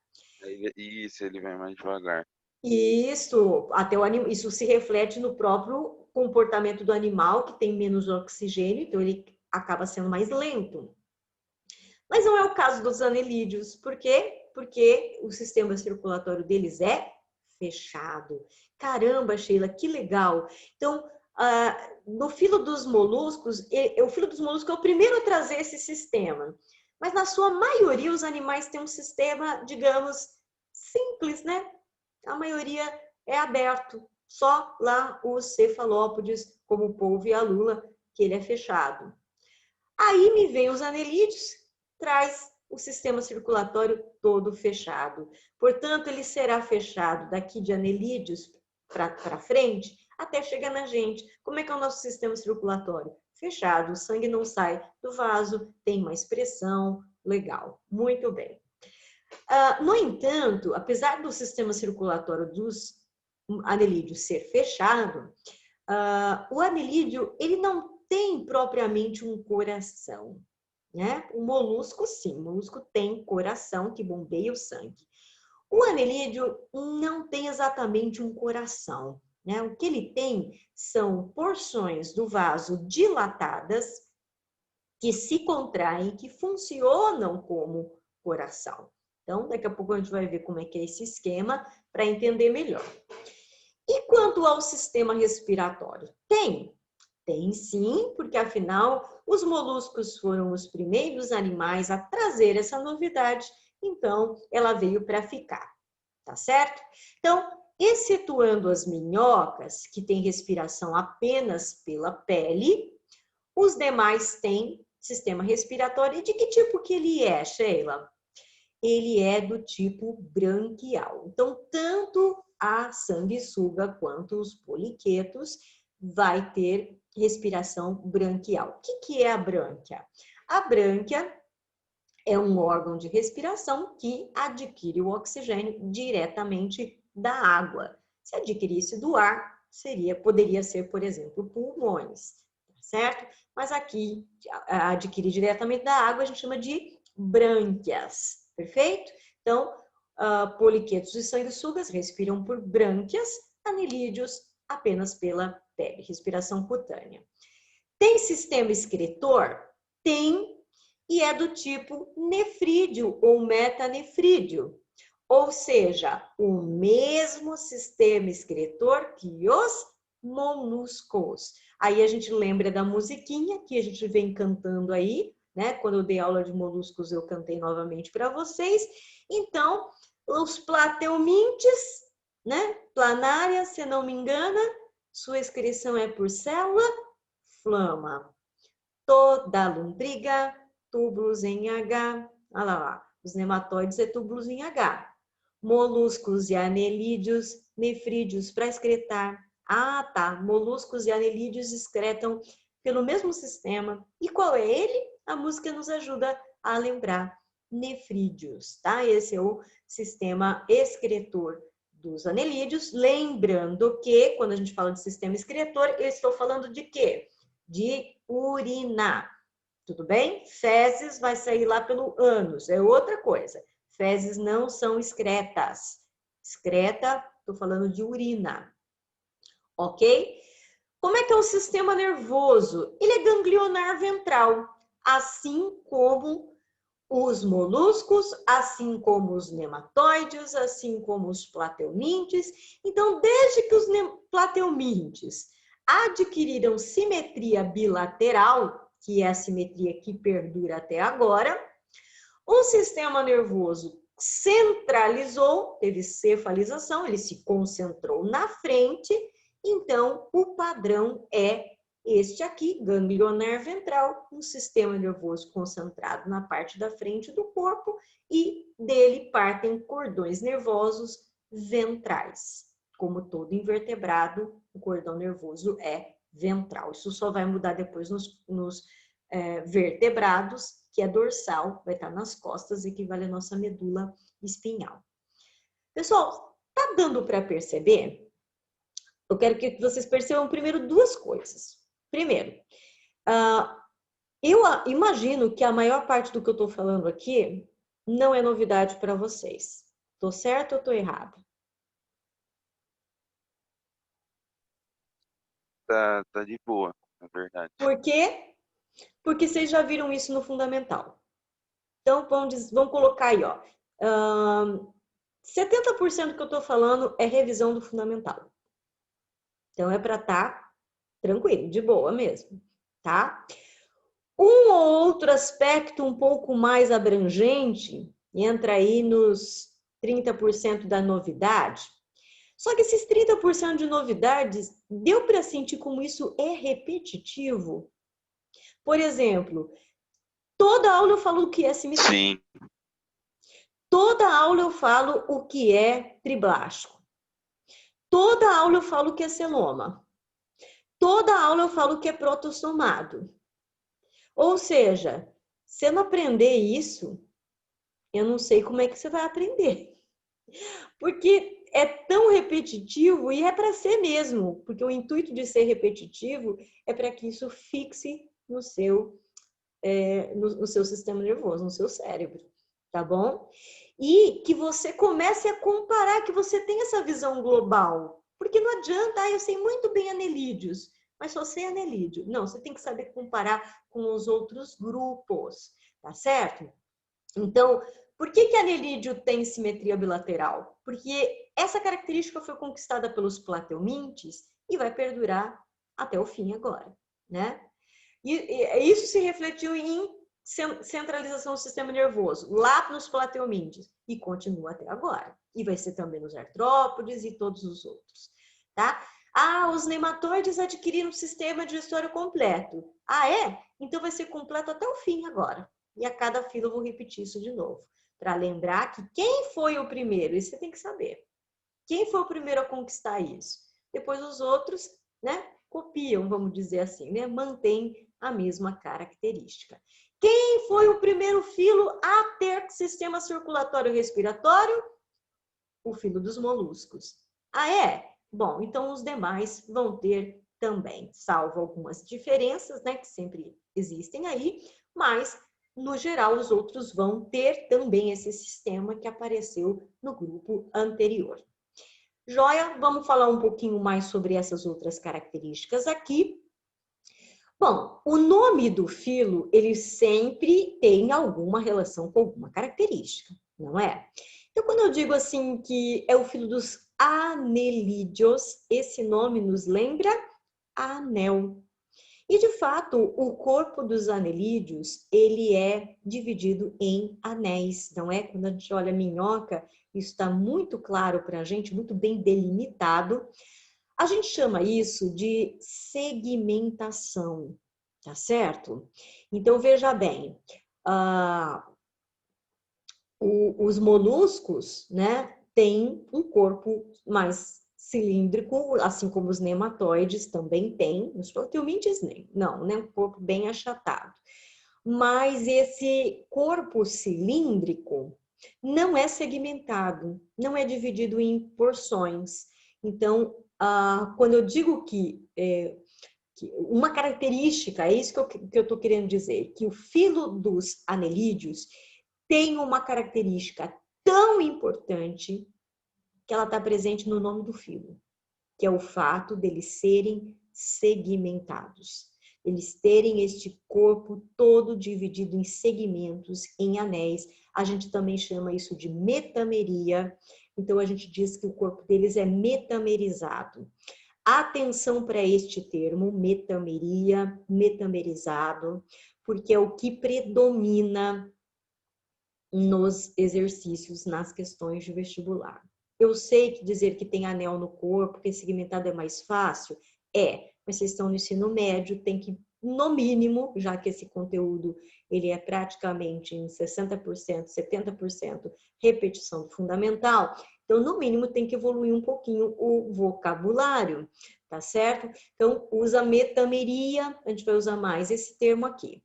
Speaker 2: Isso, ele vai mais devagar.
Speaker 1: Isso, isso se reflete no próprio comportamento do animal, que tem menos oxigênio, então ele acaba sendo mais lento. Mas não é o caso dos anelídeos. Por quê? Porque o sistema circulatório deles é fechado. Caramba, Sheila, que legal. Então, no filo dos moluscos, o filo dos moluscos é o primeiro a trazer esse sistema. Mas na sua maioria, os animais têm um sistema, digamos, simples, né? A maioria é aberto. Só lá os cefalópodes, como o polvo e a lula, que ele é fechado. Aí me vem os anelídeos, traz o sistema circulatório todo fechado. Portanto, ele será fechado daqui de anelídeos para frente até chegar na gente. Como é que é o nosso sistema circulatório? Fechado, o sangue não sai do vaso, tem mais pressão, legal, muito bem. No entanto, apesar do sistema circulatório dos anelídeos ser fechado, o anelídeo ele não tem propriamente um coração, né? O molusco, sim, o molusco tem coração que bombeia o sangue. O anelídeo não tem exatamente um coração, né? O que ele tem são porções do vaso dilatadas que se contraem, que funcionam como coração. Então, daqui a pouco a gente vai ver como é que é esse esquema para entender melhor. E quanto ao sistema respiratório? Tem sim, porque afinal os moluscos foram os primeiros animais a trazer essa novidade, então ela veio para ficar, tá certo? Então, excetuando as minhocas, que têm respiração apenas pela pele, os demais têm sistema respiratório. E de que tipo que ele é, Sheila? Ele é do tipo branquial. Então, tanto a sanguessuga quanto os poliquetos vai ter respiração branquial. O que é a brânquia? A brânquia é um órgão de respiração que adquire o oxigênio diretamente da água. Se adquirisse do ar, poderia ser, por exemplo, pulmões, certo? Mas aqui, adquirir diretamente da água, a gente chama de brânquias, perfeito? Então, poliquetos e sanguessugas respiram por brânquias, anelídeos apenas pela pele, respiração cutânea. Tem sistema excretor? Tem, e é do tipo nefrídeo ou metanefrídeo. Ou seja, o mesmo sistema excretor que os molúsculos. Aí a gente lembra da musiquinha que a gente vem cantando aí, né? Quando eu dei aula de moluscos, eu cantei novamente para vocês. Então, os plateumintes, né? Planária, se não me engano, sua excreção é por célula flama. Toda lombriga, túbulos em H. Olha lá, os nematóides é túbulos em H. Moluscos e anelídeos, nefrídeos para excretar. Ah, tá. Moluscos e anelídeos excretam pelo mesmo sistema. E qual é ele? A música nos ajuda a lembrar. Nefrídeos, tá? Esse é o sistema excretor dos anelídeos. Lembrando que, quando a gente fala de sistema excretor, eu estou falando de quê? De urina. Tudo bem? Fezes vai sair lá pelo ânus, é outra coisa. Fezes não são excretas. Excreta, estou falando de urina. Ok? Como é que é o sistema nervoso? Ele é ganglionar ventral, assim como os moluscos, assim como os nematóides, assim como os plateumintes. Então, desde que os plateumintes adquiriram simetria bilateral, que é a simetria que perdura até agora, o sistema nervoso centralizou, teve cefalização, ele se concentrou na frente, então o padrão é este aqui, ganglionar ventral, um sistema nervoso concentrado na parte da frente do corpo e dele partem cordões nervosos ventrais. Como todo invertebrado, o cordão nervoso é ventral. Isso só vai mudar depois nos vertebrados, que é dorsal, vai estar nas costas, equivale à nossa medula espinhal. Pessoal, tá dando para perceber? Eu quero que vocês percebam primeiro duas coisas. Primeiro, eu imagino que a maior parte do que eu estou falando aqui não é novidade para vocês. Tô certo ou tô errado?
Speaker 2: Tá de boa, na verdade.
Speaker 1: Por quê? Porque vocês já viram isso no fundamental. Então, vamos colocar aí, ó. 70% do que eu estou falando é revisão do fundamental. Então, é para estar tranquilo, de boa mesmo, tá? Um ou outro aspecto um pouco mais abrangente entra aí nos 30% da novidade. Só que esses 30% de novidades, deu para sentir como isso é repetitivo? Por exemplo, toda aula eu falo o que é simetria.
Speaker 2: Sim.
Speaker 1: Toda aula eu falo o que é triblástico. Toda aula eu falo o que é celoma. Toda aula eu falo o que é protossomado. Ou seja, se eu não aprender isso, eu não sei como é que você vai aprender. Porque é tão repetitivo e é para ser mesmo. Porque o intuito de ser repetitivo é para que isso fixe no seu sistema nervoso, no seu cérebro. Tá bom? E que você comece a comparar, que você tenha essa visão global. Porque não adianta, eu sei muito bem anelídeos, mas só sei anelídeo. Não, você tem que saber comparar com os outros grupos, tá certo? Então, por que anelídeo tem simetria bilateral? Porque essa característica foi conquistada pelos plateumintes e vai perdurar até o fim agora, né? E isso se refletiu em centralização do sistema nervoso, lá nos plateumintes, e continua até agora. E vai ser também nos artrópodes e todos os outros, tá? Ah, os nematóides adquiriram um sistema digestório completo. Ah, é? Então vai ser completo até o fim agora. E a cada fila eu vou repetir isso de novo, para lembrar que quem foi o primeiro, isso você tem que saber. Quem foi o primeiro a conquistar isso? Depois os outros, né, copiam, vamos dizer assim, né, mantém a mesma característica. Quem foi o primeiro filo a ter sistema circulatório respiratório? O filo dos moluscos. Ah, é? Bom, então os demais vão ter também, salvo algumas diferenças, né, que sempre existem aí, mas no geral os outros vão ter também esse sistema que apareceu no grupo anterior. Joia, vamos falar um pouquinho mais sobre essas outras características aqui. Bom, o nome do filo, ele sempre tem alguma relação com alguma característica, não é? Então, quando eu digo assim que é o filo dos anelídeos, esse nome nos lembra anel. E, de fato, o corpo dos anelídeos, ele é dividido em anéis, não é? Quando a gente olha a minhoca, isso está muito claro para a gente, muito bem delimitado. A gente chama isso de segmentação, tá certo? Então, veja bem, os moluscos, né, têm um corpo mais cilíndrico, assim como os nematóides também têm, os proteomíntios nem, não, né, um corpo bem achatado. Mas esse corpo cilíndrico não é segmentado, não é dividido em porções. Então, quando eu digo que uma característica, é isso que eu estou querendo dizer, que o filo dos anelídeos tem uma característica tão importante que ela está presente no nome do filo, que é o fato deles serem segmentados. Eles terem este corpo todo dividido em segmentos, em anéis. A gente também chama isso de metameria. Então, a gente diz que o corpo deles é metamerizado. Atenção para este termo, metameria, metamerizado, porque é o que predomina nos exercícios, nas questões de vestibular. Eu sei que dizer que tem anel no corpo, que segmentado é mais fácil, mas vocês estão no ensino médio, tem que, no mínimo, já que esse conteúdo ele é praticamente em 60%, 70% repetição do fundamental, então, no mínimo, tem que evoluir um pouquinho o vocabulário, tá certo? Então, usa metameria, a gente vai usar mais esse termo aqui.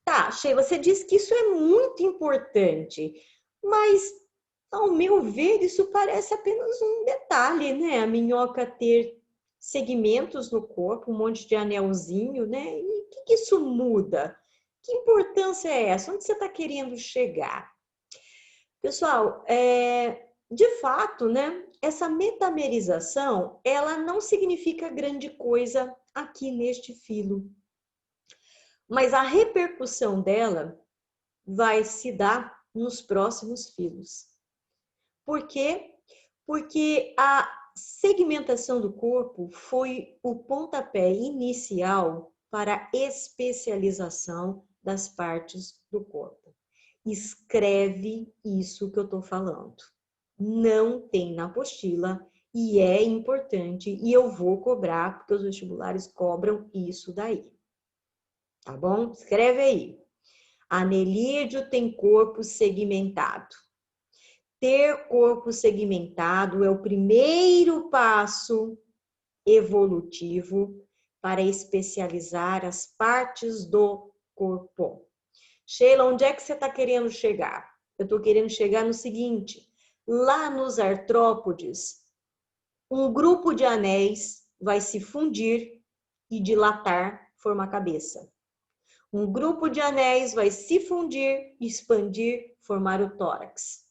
Speaker 1: Tá, Sheila, você disse que isso é muito importante, mas, ao meu ver, isso parece apenas um detalhe, né? A minhoca ter segmentos no corpo, um monte de anelzinho, né? E o que isso muda? Que importância é essa? Onde você está querendo chegar? Pessoal, de fato, né? Essa metamerização, ela não significa grande coisa aqui neste filo. Mas a repercussão dela vai se dar nos próximos filos. Por quê? Porque a segmentação do corpo foi o pontapé inicial para a especialização das partes do corpo. Escreve isso que eu estou falando. Não tem na apostila e é importante e eu vou cobrar, porque os vestibulares cobram isso daí. Tá bom? Escreve aí. Anelídeo tem corpo segmentado. Ter corpo segmentado é o primeiro passo evolutivo para especializar as partes do corpo. Sheila, onde é que você está querendo chegar? Eu estou querendo chegar no seguinte: lá nos artrópodes, um grupo de anéis vai se fundir e dilatar, formar cabeça. Um grupo de anéis vai se fundir, expandir, formar o tórax.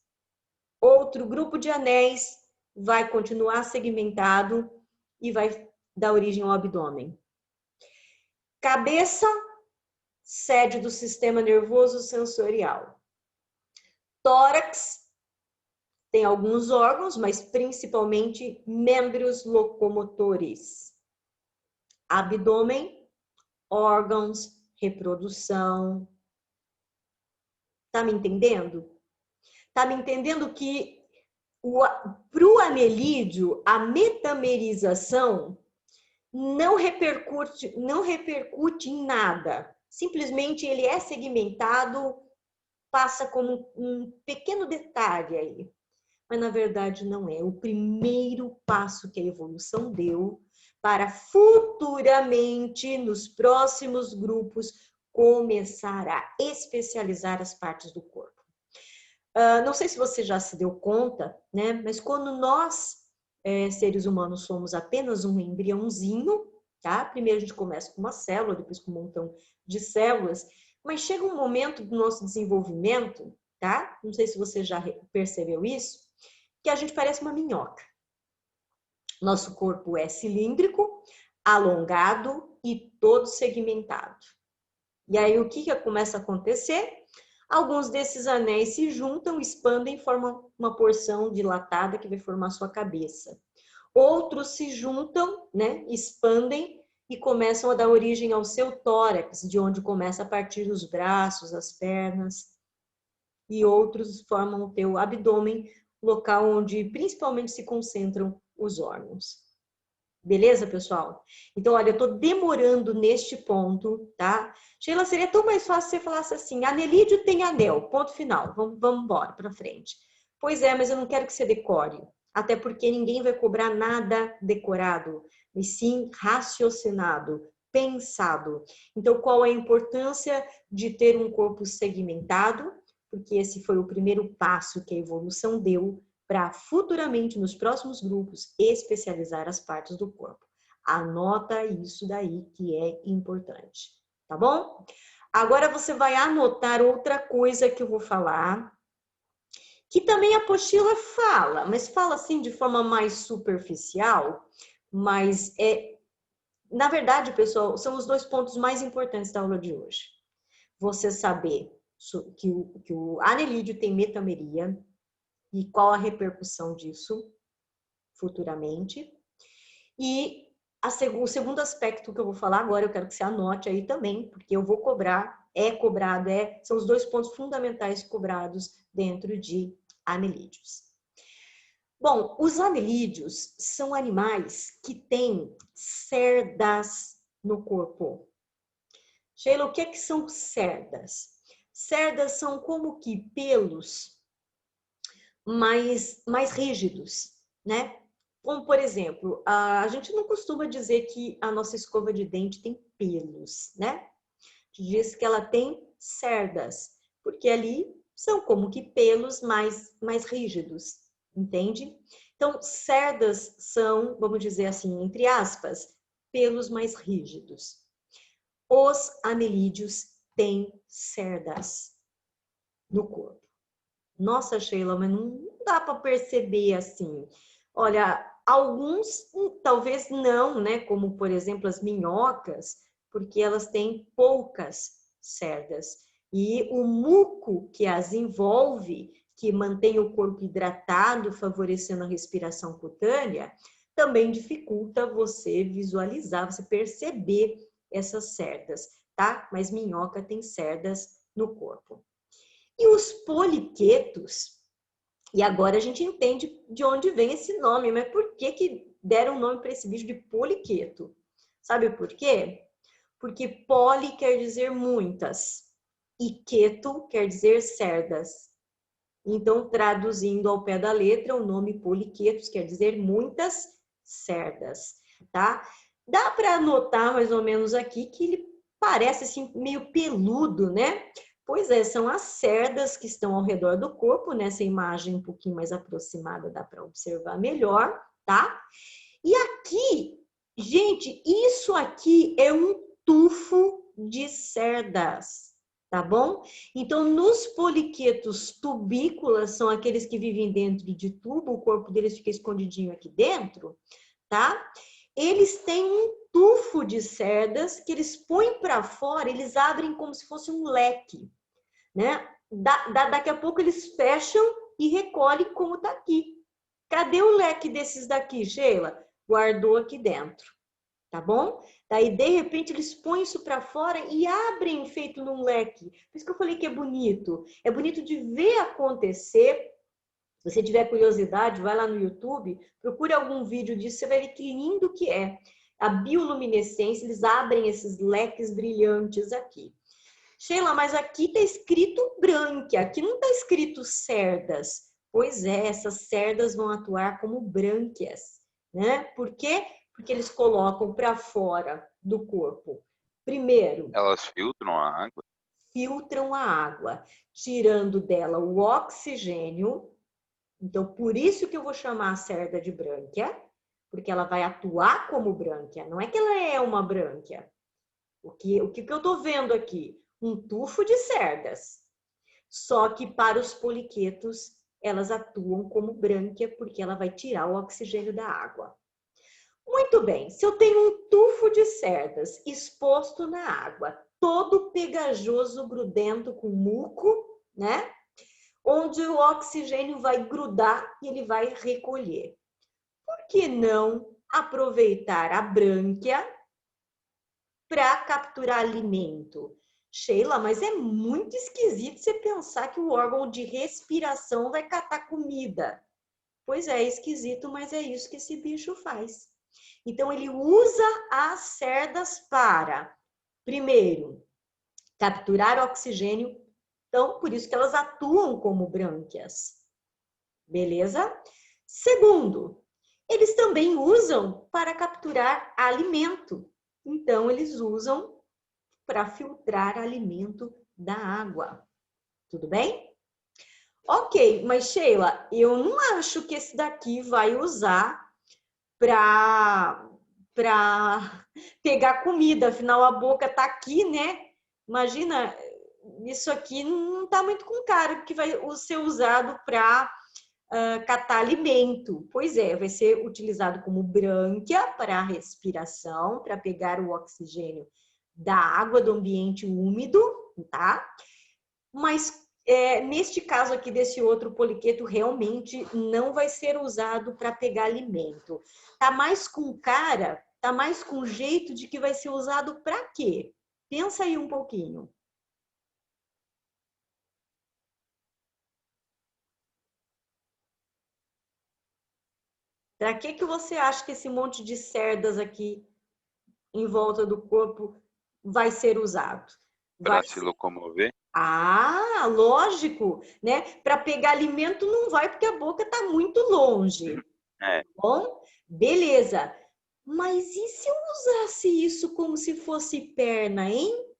Speaker 1: Outro grupo de anéis vai continuar segmentado e vai dar origem ao abdômen. Cabeça, sede do sistema nervoso sensorial. Tórax tem alguns órgãos, mas principalmente membros locomotores. Abdômen, órgãos, reprodução. Tá me entendendo? Tá me entendendo que para o anelídeo, a metamerização não repercute em nada. Simplesmente ele é segmentado, passa como um pequeno detalhe aí. Mas, na verdade, não é. O primeiro passo que a evolução deu para futuramente, nos próximos grupos, começar a especializar as partes do corpo. Não sei se você já se deu conta, né? Mas quando nós, seres humanos, somos apenas um embriãozinho, tá? Primeiro a gente começa com uma célula, depois com um montão de células, mas chega um momento do nosso desenvolvimento, tá? Não sei se você já percebeu isso, que a gente parece uma minhoca. Nosso corpo é cilíndrico, alongado e todo segmentado. E aí o que começa a acontecer? Alguns desses anéis se juntam, expandem e formam uma porção dilatada que vai formar sua cabeça. Outros se juntam, né, expandem e começam a dar origem ao seu tórax, de onde começa a partir os braços, as pernas. E outros formam o teu abdômen, local onde principalmente se concentram os órgãos. Beleza, pessoal? Então, olha, eu tô demorando neste ponto, tá? Sheila, seria tão mais fácil se você falasse assim, anelídeo tem anel, ponto final, vamos embora para frente. Pois é, mas eu não quero que você decore, até porque ninguém vai cobrar nada decorado, e sim raciocinado, pensado. Então, qual é a importância de ter um corpo segmentado? Porque esse foi o primeiro passo que a evolução deu para futuramente, nos próximos grupos, especializar as partes do corpo. Anota isso daí que é importante, tá bom? Agora você vai anotar outra coisa que eu vou falar, que também a apostila fala, mas fala assim de forma mais superficial, mas na verdade, pessoal, são os dois pontos mais importantes da aula de hoje. Você saber que o anelídeo tem metameria, e qual a repercussão disso futuramente. E o segundo aspecto que eu vou falar agora, eu quero que você anote aí também, porque eu vou cobrar, são os dois pontos fundamentais cobrados dentro de anelídeos. Bom, os anelídeos são animais que têm cerdas no corpo. Sheila, o que é que são cerdas? Cerdas são como que pelos mais rígidos, né? Como, por exemplo, a gente não costuma dizer que a nossa escova de dente tem pelos, né? A gente diz que ela tem cerdas, porque ali são como que pelos mais rígidos, entende? Então, cerdas são, vamos dizer assim, entre aspas, pelos mais rígidos. Os anelídeos têm cerdas no corpo. Nossa, Sheila, mas não dá para perceber assim. Olha, alguns talvez não, né? Como, por exemplo, as minhocas, porque elas têm poucas cerdas. E o muco que as envolve, que mantém o corpo hidratado, favorecendo a respiração cutânea, também dificulta você visualizar, você perceber essas cerdas, tá? Mas minhoca tem cerdas no corpo. E os poliquetos, e agora a gente entende de onde vem esse nome, mas por que deram o nome para esse bicho de poliqueto? Sabe por quê? Porque poli quer dizer muitas e queto quer dizer cerdas. Então, traduzindo ao pé da letra, o nome poliquetos quer dizer muitas cerdas, tá? Dá para anotar mais ou menos aqui que ele parece assim meio peludo, né? Pois é, são as cerdas que estão ao redor do corpo, nessa imagem um pouquinho mais aproximada dá para observar melhor, tá? E aqui, gente, isso aqui é um tufo de cerdas, tá bom? Então, nos poliquetos tubícolas, são aqueles que vivem dentro de tubo, o corpo deles fica escondidinho aqui dentro, tá? Eles têm um tufo de cerdas que eles põem para fora, eles abrem como se fosse um leque, né? Daqui a pouco eles fecham e recolhem como tá aqui. Cadê o leque desses daqui, Sheila? Guardou aqui dentro, tá bom? Daí, de repente, eles põem isso para fora e abrem feito num leque. Por isso que eu falei que é bonito. É bonito de ver acontecer. Se você tiver curiosidade, vai lá no YouTube, procure algum vídeo disso, você vai ver que lindo que é. A bioluminescência, eles abrem esses leques brilhantes aqui. Sheila, mas aqui está escrito brânquia, aqui não está escrito cerdas. Pois é, essas cerdas vão atuar como brânquias, né? Por quê? Porque eles colocam para fora do corpo. Primeiro,
Speaker 2: Elas filtram a água?
Speaker 1: filtram a água, tirando dela o oxigênio. Então, por isso que eu vou chamar a cerda de brânquia, porque ela vai atuar como brânquia. Não é que ela é uma brânquia. O que eu estou vendo aqui? Um tufo de cerdas. Só que para os poliquetos, elas atuam como brânquia, porque ela vai tirar o oxigênio da água. Muito bem, se eu tenho um tufo de cerdas exposto na água, todo pegajoso, grudento com muco, né? Onde o oxigênio vai grudar e ele vai recolher. Por que não aproveitar a brânquia para capturar alimento? Sheila, mas é muito esquisito você pensar que o órgão de respiração vai catar comida. Pois é, esquisito, mas é isso que esse bicho faz. Então, ele usa as cerdas para, primeiro, capturar oxigênio. Então, por isso que elas atuam como brânquias. Beleza? Segundo, eles também usam para capturar alimento. Então, eles usam para filtrar alimento da água. Tudo bem? Ok, mas Sheila, eu não acho que esse daqui vai usar para pegar comida, afinal a boca tá aqui, né? Imagina, isso aqui não tá muito com cara que vai ser usado para catar alimento. Pois é, vai ser utilizado como brânquia para a respiração, para pegar o oxigênio da água do ambiente úmido, tá? Mas neste caso aqui desse outro poliqueto, realmente não vai ser usado para pegar alimento. Tá mais com cara, tá mais com jeito de que vai ser usado para quê? Pensa aí um pouquinho. Para que você acha que esse monte de cerdas aqui em volta do corpo vai ser usado?
Speaker 2: Para se locomover?
Speaker 1: Ah, lógico, né? Para pegar alimento não vai porque a boca está muito longe.
Speaker 2: É.
Speaker 1: Bom, beleza. Mas e se eu usasse isso como se fosse perna, hein?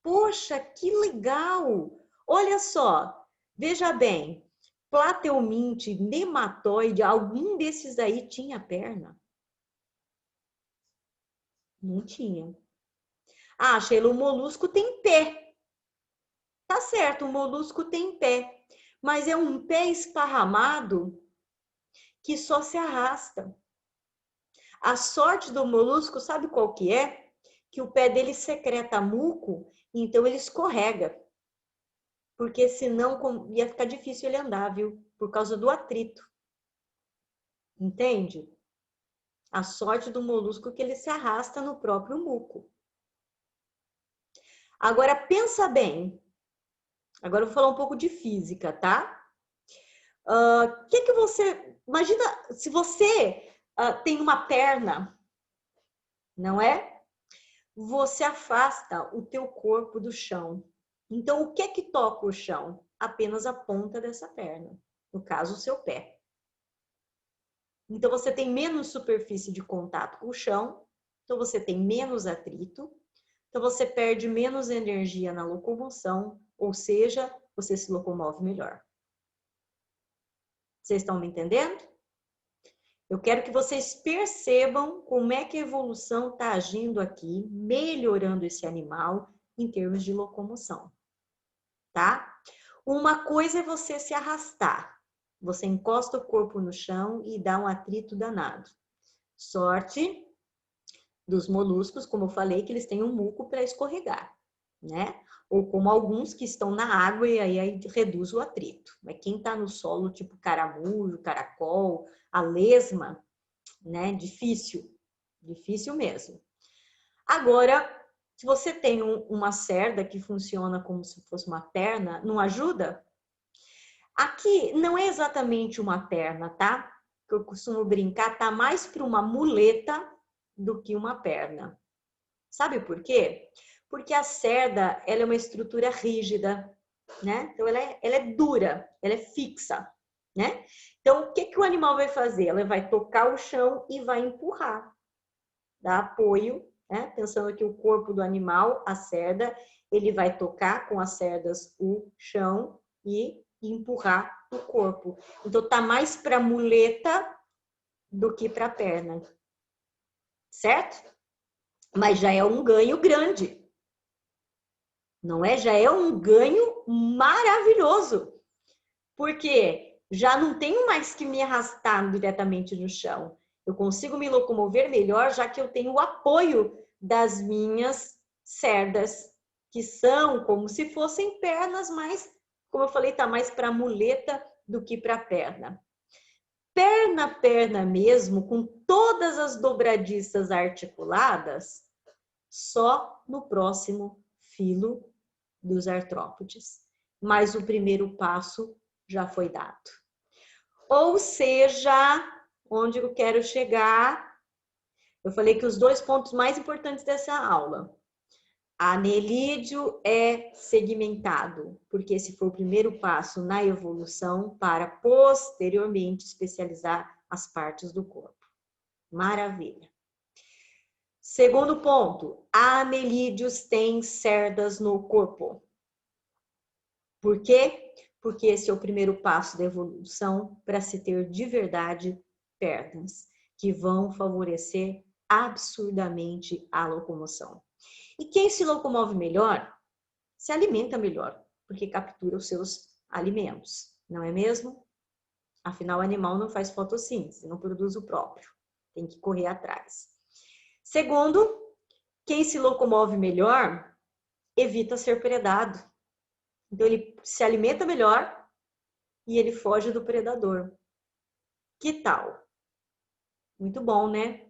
Speaker 1: Poxa, que legal! Olha só, veja bem, plateuminte, nematóide, algum desses aí tinha perna? Não tinha. Ah, Sheila, o molusco tem pé. Tá certo, o molusco tem pé, mas é um pé esparramado que só se arrasta. A sorte do molusco, sabe qual que é? Que o pé dele secreta muco, então ele escorrega. Porque senão ia ficar difícil ele andar, viu? Por causa do atrito. Entende? A sorte do molusco é que ele se arrasta no próprio muco. Agora pensa bem. Agora eu vou falar um pouco de física, tá? Que você... Imagina se você tem uma perna, não é? Você afasta o teu corpo do chão. Então, o que é que toca o chão? Apenas a ponta dessa perna. No caso, o seu pé. Então, você tem menos superfície de contato com o chão. Então, você tem menos atrito. Então, você perde menos energia na locomoção. Ou seja, você se locomove melhor. Vocês estão me entendendo? Eu quero que vocês percebam como é que a evolução está agindo aqui, melhorando esse animal em termos de locomoção, tá? Uma coisa é você se arrastar. Você encosta o corpo no chão e dá um atrito danado. Sorte dos moluscos, como eu falei, que eles têm um muco para escorregar, né? Ou como alguns que estão na água e aí reduz o atrito. Mas quem está no solo, tipo caramujo, caracol, a lesma, né? Difícil mesmo. Agora, se você tem uma cerda que funciona como se fosse uma perna, não ajuda? Aqui não é exatamente uma perna, tá? Que eu costumo brincar, tá mais para uma muleta do que uma perna. Sabe por quê? Porque a cerda, ela é uma estrutura rígida, né? Então, ela é dura, ela é fixa, né? Então, o que que o animal vai fazer? Ela vai tocar o chão e vai empurrar, dar apoio, né? Pensando que o corpo do animal, a cerda, ele vai tocar com as cerdas o chão e empurrar o corpo. Então, tá mais para muleta do que para perna, certo? Mas já é um ganho grande, não é? Já é um ganho maravilhoso, porque já não tenho mais que me arrastar diretamente no chão. Eu consigo me locomover melhor, já que eu tenho o apoio das minhas cerdas, que são como se fossem pernas, mas, como eu falei, tá mais para muleta do que para perna. Perna a perna mesmo, com todas as dobradiças articuladas, só no próximo filo dos artrópodes. Mas o primeiro passo já foi dado. Ou seja, onde eu quero chegar, eu falei que os 2 pontos mais importantes dessa aula. Anelídeo é segmentado, porque esse foi o primeiro passo na evolução para posteriormente especializar as partes do corpo. Maravilha. Segundo ponto, anelídeos têm cerdas no corpo. Por quê? Porque esse é o primeiro passo da evolução para se ter de verdade pernas, que vão favorecer absurdamente a locomoção. E quem se locomove melhor, se alimenta melhor, porque captura os seus alimentos, não é mesmo? Afinal, o animal não faz fotossíntese, não produz o próprio, tem que correr atrás. Segundo, quem se locomove melhor, evita ser predado. Então, ele se alimenta melhor e ele foge do predador. Que tal? Muito bom, né?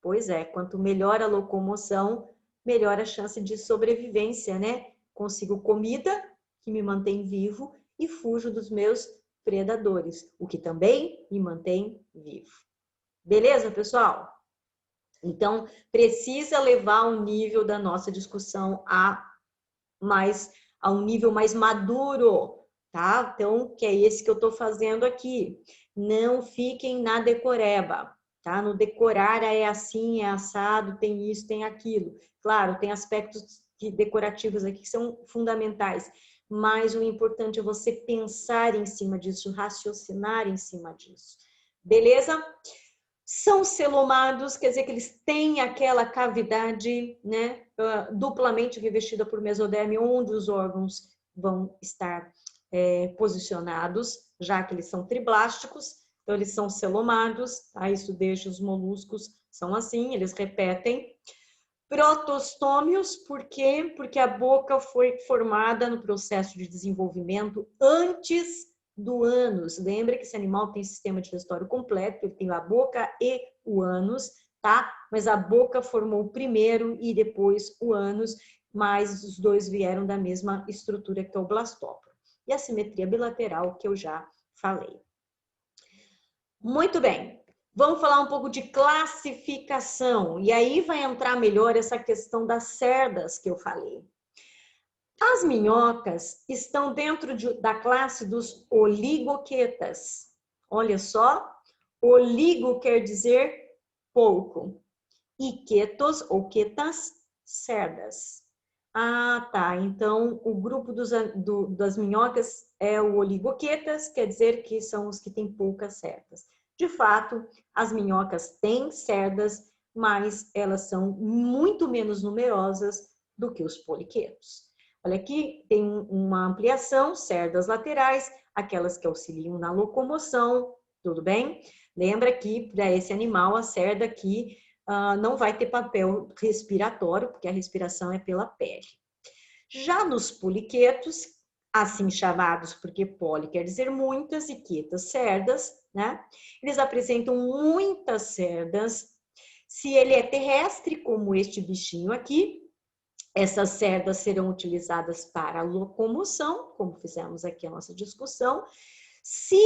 Speaker 1: Pois é, quanto melhor a locomoção, melhor a chance de sobrevivência, né? Consigo comida que me mantém vivo e fujo dos meus predadores, o que também me mantém vivo. Beleza, pessoal? Então, precisa levar o nível da nossa discussão a um nível mais maduro, tá? Então, que é esse que eu tô fazendo aqui. Não fiquem na decoreba, tá? No decorar é assim, é assado, tem isso, tem aquilo. Claro, tem aspectos decorativos aqui que são fundamentais, mas o importante é você pensar em cima disso, raciocinar em cima disso. Beleza? São celomados, quer dizer que eles têm aquela cavidade, né, duplamente revestida por mesoderme, onde os órgãos vão estar posicionados, já que eles são triblásticos, então eles são celomados, tá? Isso deixa os moluscos, são assim, eles repetem. Protostômios, por quê? Porque a boca foi formada no processo de desenvolvimento antes do ânus. Lembra que esse animal tem sistema digestório completo, ele tem a boca e o ânus, tá? Mas a boca formou primeiro e depois o ânus, mas os dois vieram da mesma estrutura que é o blastóporo. E a simetria bilateral que eu já falei. Muito bem. Vamos falar um pouco de classificação. E aí vai entrar melhor essa questão das cerdas que eu falei. As minhocas estão dentro da classe dos oligoquetas. Olha só, oligo quer dizer pouco. E quetos ou quetas, cerdas. Ah, tá. Então, o grupo das minhocas é o oligoquetas, quer dizer que são os que têm poucas cerdas. De fato, as minhocas têm cerdas, mas elas são muito menos numerosas do que os poliquetos. Olha aqui, tem uma ampliação, cerdas laterais, aquelas que auxiliam na locomoção, tudo bem? Lembra que para esse animal, a cerda aqui não vai ter papel respiratório, porque a respiração é pela pele. Já nos poliquetos, assim chamados porque poli quer dizer muitas e quetas cerdas, né? Eles apresentam muitas cerdas. Se ele é terrestre, como este bichinho aqui, essas cerdas serão utilizadas para locomoção, como fizemos aqui a nossa discussão. Se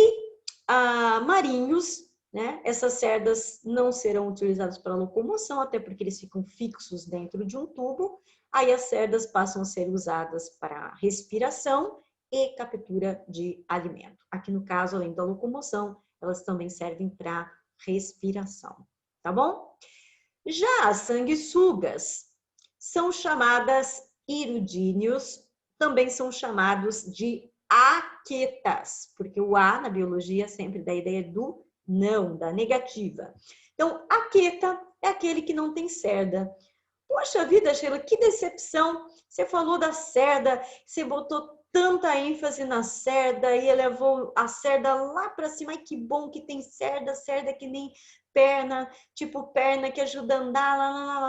Speaker 1: marinhos, né, essas cerdas não serão utilizadas para locomoção, até porque eles ficam fixos dentro de um tubo. Aí as cerdas passam a ser usadas para respiração e captura de alimento. Aqui no caso, além da locomoção, elas também servem para respiração, tá bom? Já as sanguessugas são chamadas hirudíneos, também são chamados de aquetas, porque o A na biologia sempre dá a ideia do não, da negativa. Então, aqueta é aquele que não tem cerda. Poxa vida, Sheila, que decepção! Você falou da cerda, você botou tanta ênfase na cerda e levou a cerda lá para cima. Ai, que bom que tem cerda, cerda que nem tipo perna que ajuda a andar,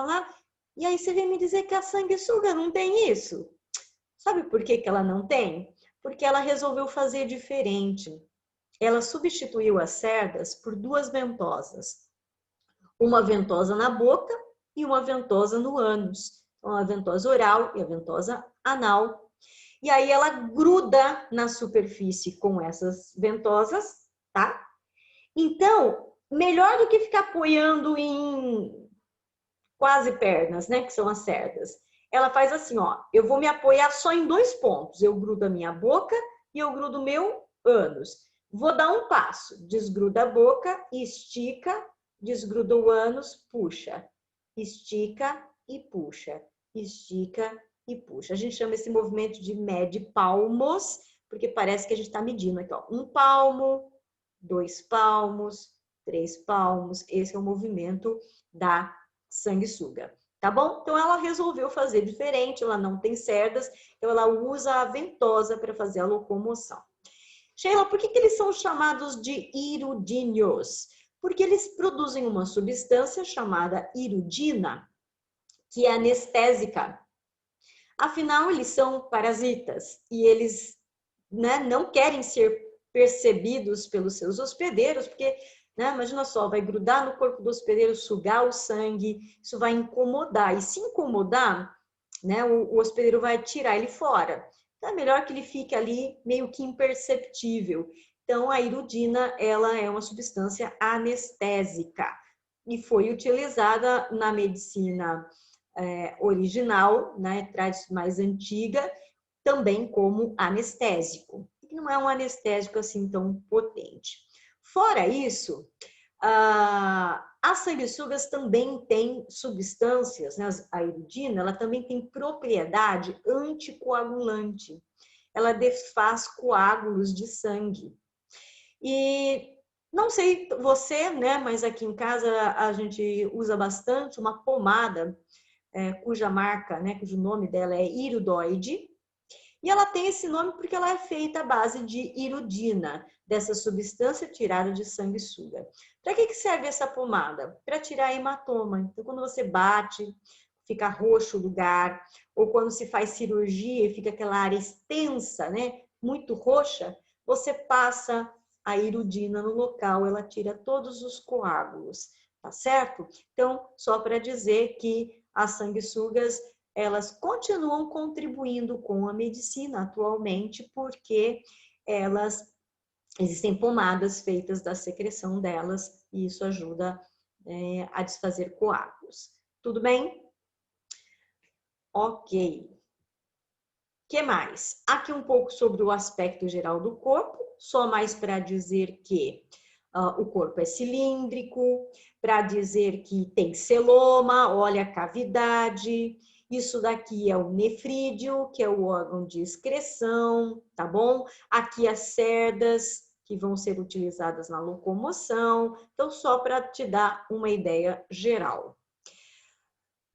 Speaker 1: lá. E aí você vem me dizer que a sanguessuga não tem isso? Sabe por que que ela não tem? Porque ela resolveu fazer diferente. Ela substituiu as cerdas por duas ventosas. Uma ventosa na boca e uma ventosa no ânus. Então, a ventosa oral e a ventosa anal. E aí ela gruda na superfície com essas ventosas, tá? Então, melhor do que ficar apoiando em quase pernas, né, que são as cerdas. Ela faz assim, ó, eu vou me apoiar só em dois pontos. Eu grudo a minha boca e eu grudo o meu ânus. Vou dar um passo, desgruda a boca, estica, desgruda o ânus, puxa. Estica e puxa. Estica e puxa. A gente chama esse movimento de mede palmos, porque parece que a gente está medindo aqui, ó. 1 palmo, 2 palmos, 3 palmos. Esse é o movimento da sanguessuga, tá bom? Então ela resolveu fazer diferente, ela não tem cerdas, então ela usa a ventosa para fazer a locomoção. Sheila, por que eles são chamados de hirudíneos? Porque eles produzem uma substância chamada hirudina, que é anestésica. Afinal, eles são parasitas e eles, né, não querem ser percebidos pelos seus hospedeiros, porque, né, imagina só, vai grudar no corpo do hospedeiro, sugar o sangue, isso vai incomodar. E se incomodar, né, o hospedeiro vai tirar ele fora. Então é melhor que ele fique ali meio que imperceptível. Então a hirudina, ela é uma substância anestésica e foi utilizada na medicina original, né, mais antiga, também como anestésico. Não é um anestésico assim tão potente. Fora isso, as sanguessugas também têm substâncias, né, a hirudina, ela também tem propriedade anticoagulante. Ela desfaz coágulos de sangue. E não sei você, né, mas aqui em casa a gente usa bastante uma pomada cuja marca, né, cujo nome dela é Hirudoide, e ela tem esse nome porque ela é feita à base de hirudina, dessa substância tirada de sanguessuga. Para que serve essa pomada? Para tirar hematoma. Então, quando você bate, fica roxo o lugar, ou quando se faz cirurgia e fica aquela área extensa, né, muito roxa, você passa a hirudina no local, ela tira todos os coágulos, tá certo? Então, só para dizer que as sanguessugas, elas continuam contribuindo com a medicina atualmente, porque existem pomadas feitas da secreção delas, e isso ajuda a desfazer coágulos. Tudo bem? Ok. O que mais? Aqui um pouco sobre o aspecto geral do corpo, só mais para dizer que o corpo é cilíndrico, para dizer que tem celoma, olha a cavidade. Isso daqui é o nefrídeo, que é o órgão de excreção, tá bom? Aqui as cerdas, que vão ser utilizadas na locomoção. Então, só para te dar uma ideia geral.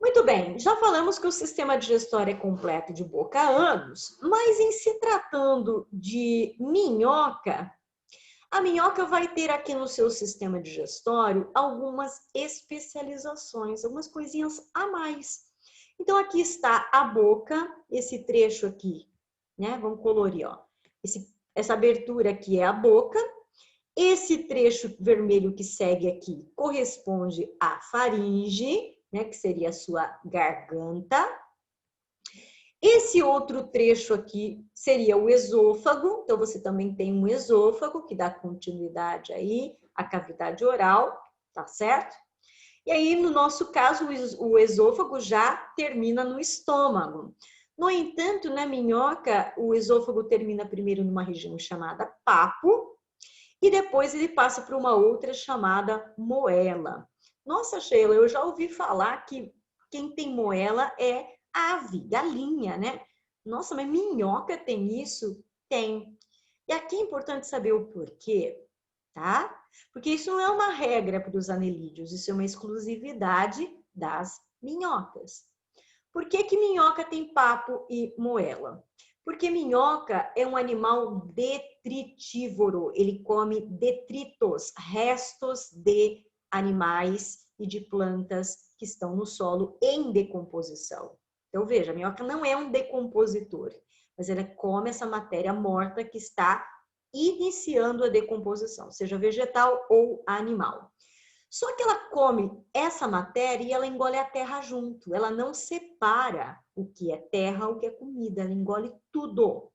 Speaker 1: Muito bem, já falamos que o sistema digestório é completo de boca a ânus, mas em se tratando de minhoca, a minhoca vai ter aqui no seu sistema digestório algumas especializações, algumas coisinhas a mais. Então, aqui está a boca, esse trecho aqui, né? Vamos colorir, ó. Essa abertura aqui é a boca. Esse trecho vermelho que segue aqui corresponde à faringe, né? Que seria a sua garganta. Esse outro trecho aqui seria o esôfago, então você também tem um esôfago que dá continuidade aí à cavidade oral, tá certo? E aí, no nosso caso, o esôfago já termina no estômago. No entanto, na minhoca, o esôfago termina primeiro numa região chamada papo e depois ele passa para uma outra chamada moela. Nossa, Sheila, eu já ouvi falar que quem tem moela é ave, galinha, né? Nossa, mas minhoca tem isso? Tem. E aqui é importante saber o porquê, tá? Porque isso não é uma regra para os anelídeos, isso é uma exclusividade das minhocas. Por que que minhoca tem papo e moela? Porque minhoca é um animal detritívoro, ele come detritos, restos de animais e de plantas que estão no solo em decomposição. Então, veja, a minhoca não é um decompositor, mas ela come essa matéria morta que está iniciando a decomposição, seja vegetal ou animal. Só que ela come essa matéria e ela engole a terra junto. Ela não separa o que é terra, o que é comida. Ela engole tudo.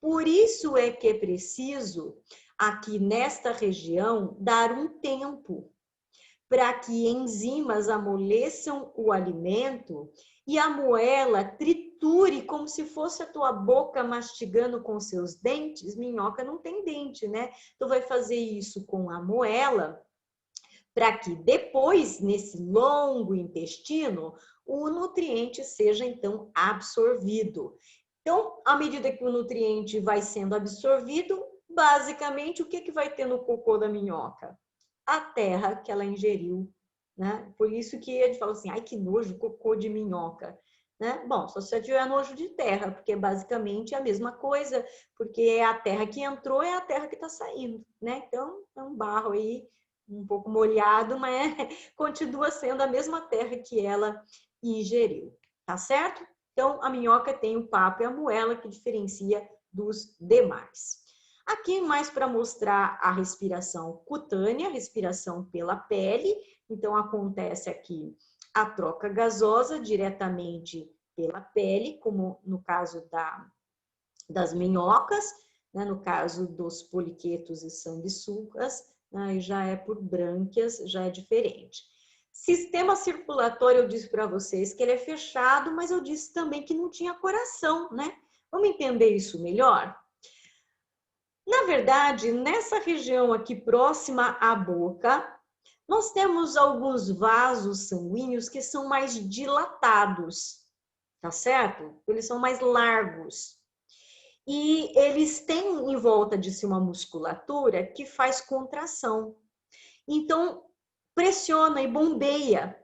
Speaker 1: Por isso é que é preciso, aqui nesta região, dar um tempo para que enzimas amoleçam o alimento e a moela triture como se fosse a tua boca mastigando com seus dentes. Minhoca não tem dente, né? Tu vai fazer isso com a moela, para que depois, nesse longo intestino, o nutriente seja, então, absorvido. Então, à medida que o nutriente vai sendo absorvido, basicamente, o que vai ter no cocô da minhoca? A terra que ela ingeriu, né? Por isso que a gente fala assim, ai, que nojo, cocô de minhoca. Né? Bom, só se você tiver nojo de terra, porque basicamente é a mesma coisa, porque é a terra que entrou, é a terra que está saindo, né? Então, é um barro aí um pouco molhado, mas continua sendo a mesma terra que ela ingeriu, tá certo? Então, a minhoca tem o papo e a moela que diferencia dos demais. Aqui mais para mostrar a respiração cutânea, respiração pela pele. Então, acontece aqui a troca gasosa diretamente pela pele, como no caso das minhocas, né? No caso dos poliquetos e sanguessugas, aí já é por brânquias, já é diferente. Sistema circulatório, eu disse para vocês que ele é fechado, mas eu disse também que não tinha coração, né? Vamos entender isso melhor? Na verdade, nessa região aqui próxima à boca, nós temos alguns vasos sanguíneos que são mais dilatados, tá certo? Eles são mais largos. E eles têm em volta de si uma musculatura que faz contração. Então, pressiona e bombeia.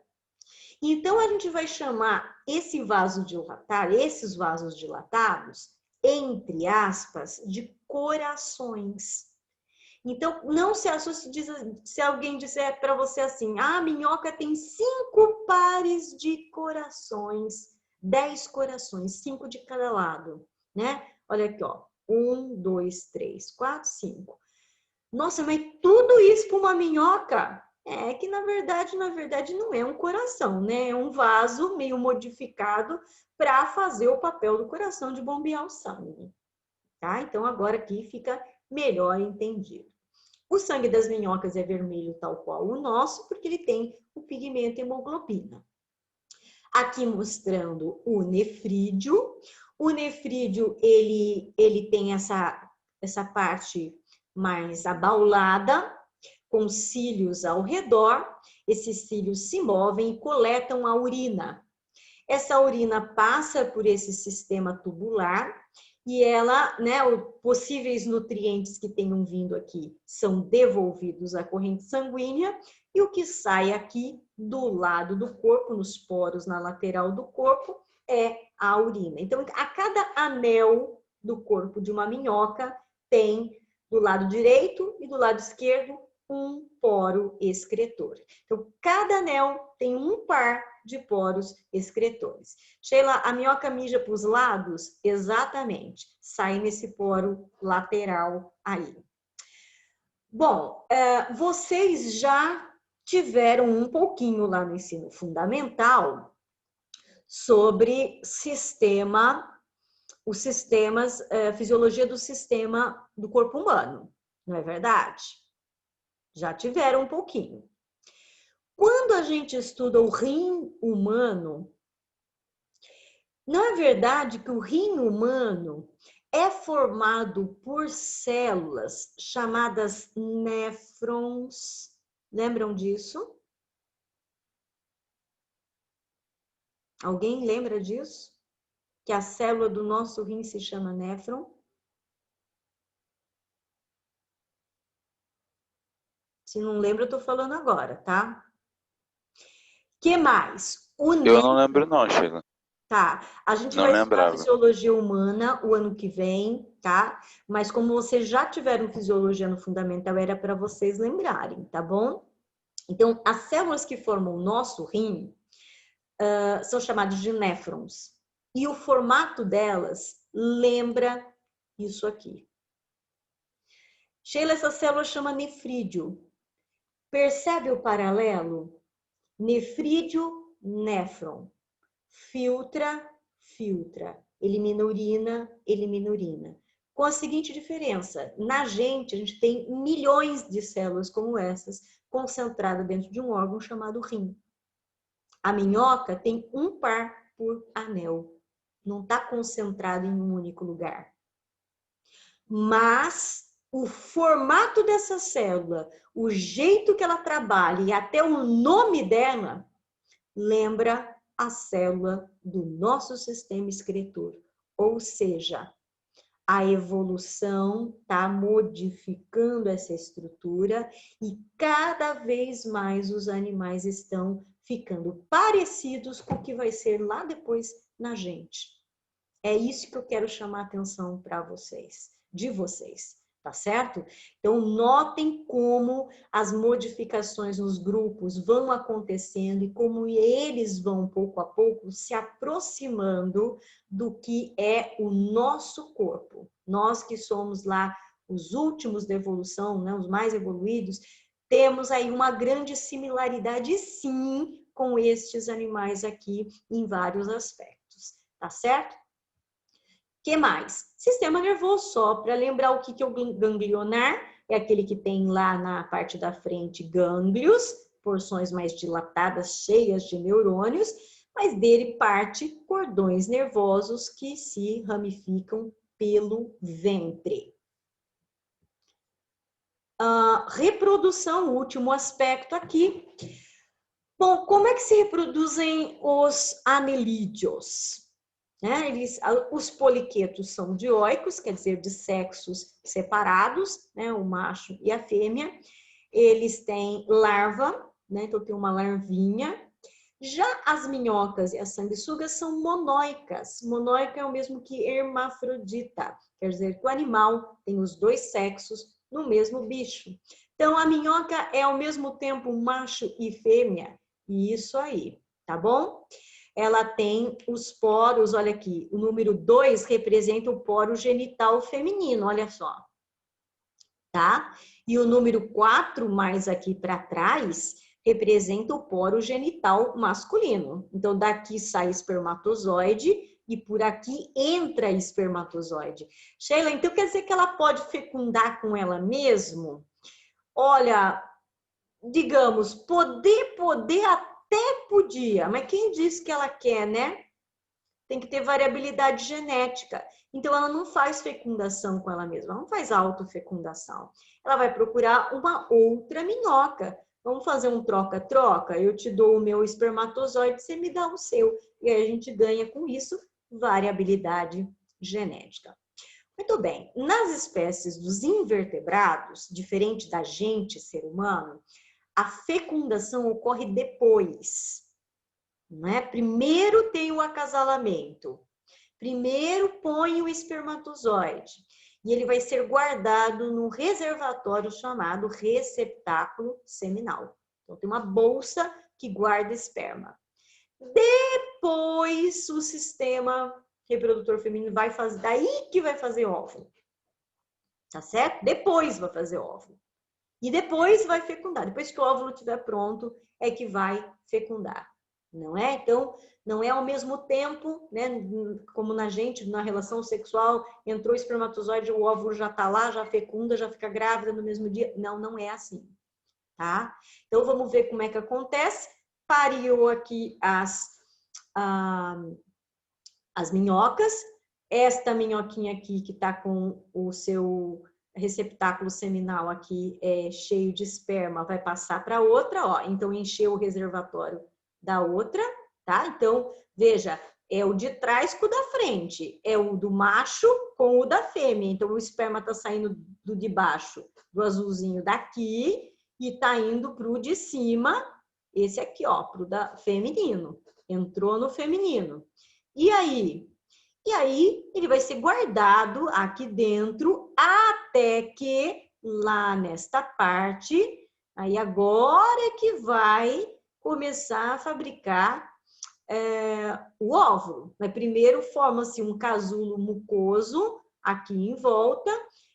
Speaker 1: Então, a gente vai chamar esse vaso dilatado, esses vasos dilatados, entre aspas, de corações. Então, não se assuste se alguém disser para você assim, a minhoca tem 5 pares de corações, 10 corações, 5 de cada lado, né? Olha aqui, ó, 1, 2, 3, 4, 5. Nossa, mas tudo isso para uma minhoca? É que, na verdade, não é um coração, né? É um vaso meio modificado para fazer o papel do coração de bombear o sangue, tá? Então, agora aqui fica melhor entendido. O sangue das minhocas é vermelho tal qual o nosso, porque ele tem o pigmento hemoglobina. Aqui mostrando o nefrídeo. O nefrídeo, ele tem essa parte mais abaulada, com cílios ao redor. Esses cílios se movem e coletam a urina. Essa urina passa por esse sistema tubular e ela, né, os possíveis nutrientes que tenham vindo aqui são devolvidos à corrente sanguínea e o que sai aqui do lado do corpo, nos poros na lateral do corpo, é a urina. Então, a cada anel do corpo de uma minhoca tem do lado direito e do lado esquerdo um poro excretor. Então, cada anel tem um par de poros excretores. Sheila, a minhoca mija para os lados? Exatamente. Sai nesse poro lateral aí. Bom, vocês já tiveram um pouquinho lá no ensino fundamental sobre fisiologia do sistema do corpo humano, não é verdade? Já tiveram um pouquinho. Quando a gente estuda o rim humano, não é verdade que o rim humano é formado por células chamadas néfrons? Lembram disso? Alguém lembra disso? Que a célula do nosso rim se chama néfron? Se não lembra, eu tô falando agora, tá? Que mais?
Speaker 2: Eu não lembro não, Sheila.
Speaker 1: Tá, a gente
Speaker 2: Não
Speaker 1: vai estudar
Speaker 2: lembrava.
Speaker 1: fisiologia humana o ano que vem, tá? Mas como vocês já tiveram fisiologia no fundamental, era para vocês lembrarem, tá bom? Então, as células que formam o nosso rim são chamadas de néfrons. E o formato delas lembra isso aqui. Sheila, essa célula chama nefrídeo. Percebe o paralelo? Nefrídeo, néfron. Filtra, filtra. Elimina urina, elimina urina. Com a seguinte diferença, na gente, a gente tem milhões de células como essas, concentradas dentro de um órgão chamado rim. A minhoca tem um par por anel. Não está concentrado em um único lugar. Mas o formato dessa célula, o jeito que ela trabalha e até o nome dela, lembra a célula do nosso sistema excretor. Ou seja, a evolução está modificando essa estrutura e cada vez mais os animais estão ficando parecidos com o que vai ser lá depois na gente. É isso que eu quero chamar a atenção para vocês, de vocês, tá certo? Então, notem como as modificações nos grupos vão acontecendo e como eles vão, pouco a pouco, se aproximando do que é o nosso corpo. Nós que somos lá os últimos da evolução, né, os mais evoluídos, temos aí uma grande similaridade, sim, com estes animais aqui em vários aspectos, tá certo? Que mais? Sistema nervoso, só para lembrar o que é o ganglionar, é aquele que tem lá na parte da frente gânglios, porções mais dilatadas, cheias de neurônios, mas dele parte cordões nervosos que se ramificam pelo ventre. Reprodução, último aspecto aqui. Bom, como é que se reproduzem os anelídeos? Os poliquetos são dioicos, quer dizer, de sexos separados, né, o macho e a fêmea. Eles têm larva, né, então tem uma larvinha. Já as minhocas e as sanguessugas são monóicas. Monóica é o mesmo que hermafrodita, quer dizer que o animal tem os dois sexos no mesmo bicho. Então, a minhoca é ao mesmo tempo macho e fêmea. Isso aí, tá bom? Ela tem os poros, olha aqui, o número 2 representa o poro genital feminino, olha só. Tá? E o número 4, mais aqui para trás, representa o poro genital masculino. Então, daqui sai espermatozoide e por aqui entra espermatozoide. Sheila, então quer dizer que ela pode fecundar com ela mesmo? Olha, digamos, poder até podia, mas quem disse que ela quer, né? Tem que ter variabilidade genética. Então, ela não faz fecundação com ela mesma, ela não faz autofecundação. Ela vai procurar uma outra minhoca. Vamos fazer um troca-troca? Eu te dou o meu espermatozoide, você me dá o seu. E aí a gente ganha com isso variabilidade genética. Muito bem, nas espécies dos invertebrados, diferente da gente, ser humano, a fecundação ocorre depois. Né? Primeiro tem o acasalamento, primeiro põe o espermatozoide e ele vai ser guardado num reservatório chamado receptáculo seminal. Então tem uma bolsa que guarda esperma. Depois o sistema reprodutor feminino vai fazer, daí que vai fazer óvulo. Tá certo? Depois vai fazer óvulo. E depois vai fecundar. Depois que o óvulo estiver pronto, é que vai fecundar. Não é? Então, não é ao mesmo tempo, né? Como na gente, na relação sexual, entrou o espermatozoide, o óvulo já está lá, já fecunda, já fica grávida no mesmo dia. Não, não é assim. Tá? Então, vamos ver como é que acontece. Pariu aqui as minhocas. Esta minhoquinha aqui que está com o seu receptáculo seminal aqui cheio de esperma vai passar para outra, ó. Então, encheu o reservatório da outra, tá? Então, veja, é o de trás com o da frente, é o do macho com o da fêmea. Então, o esperma tá saindo do de baixo, do azulzinho daqui, e tá indo pro de cima, esse aqui, ó, pro da feminino. Entrou no feminino. E aí, ele vai ser guardado aqui dentro até que lá nesta parte Aí agora é que vai começar a fabricar o óvulo. Mas primeiro forma-se um casulo mucoso aqui em volta.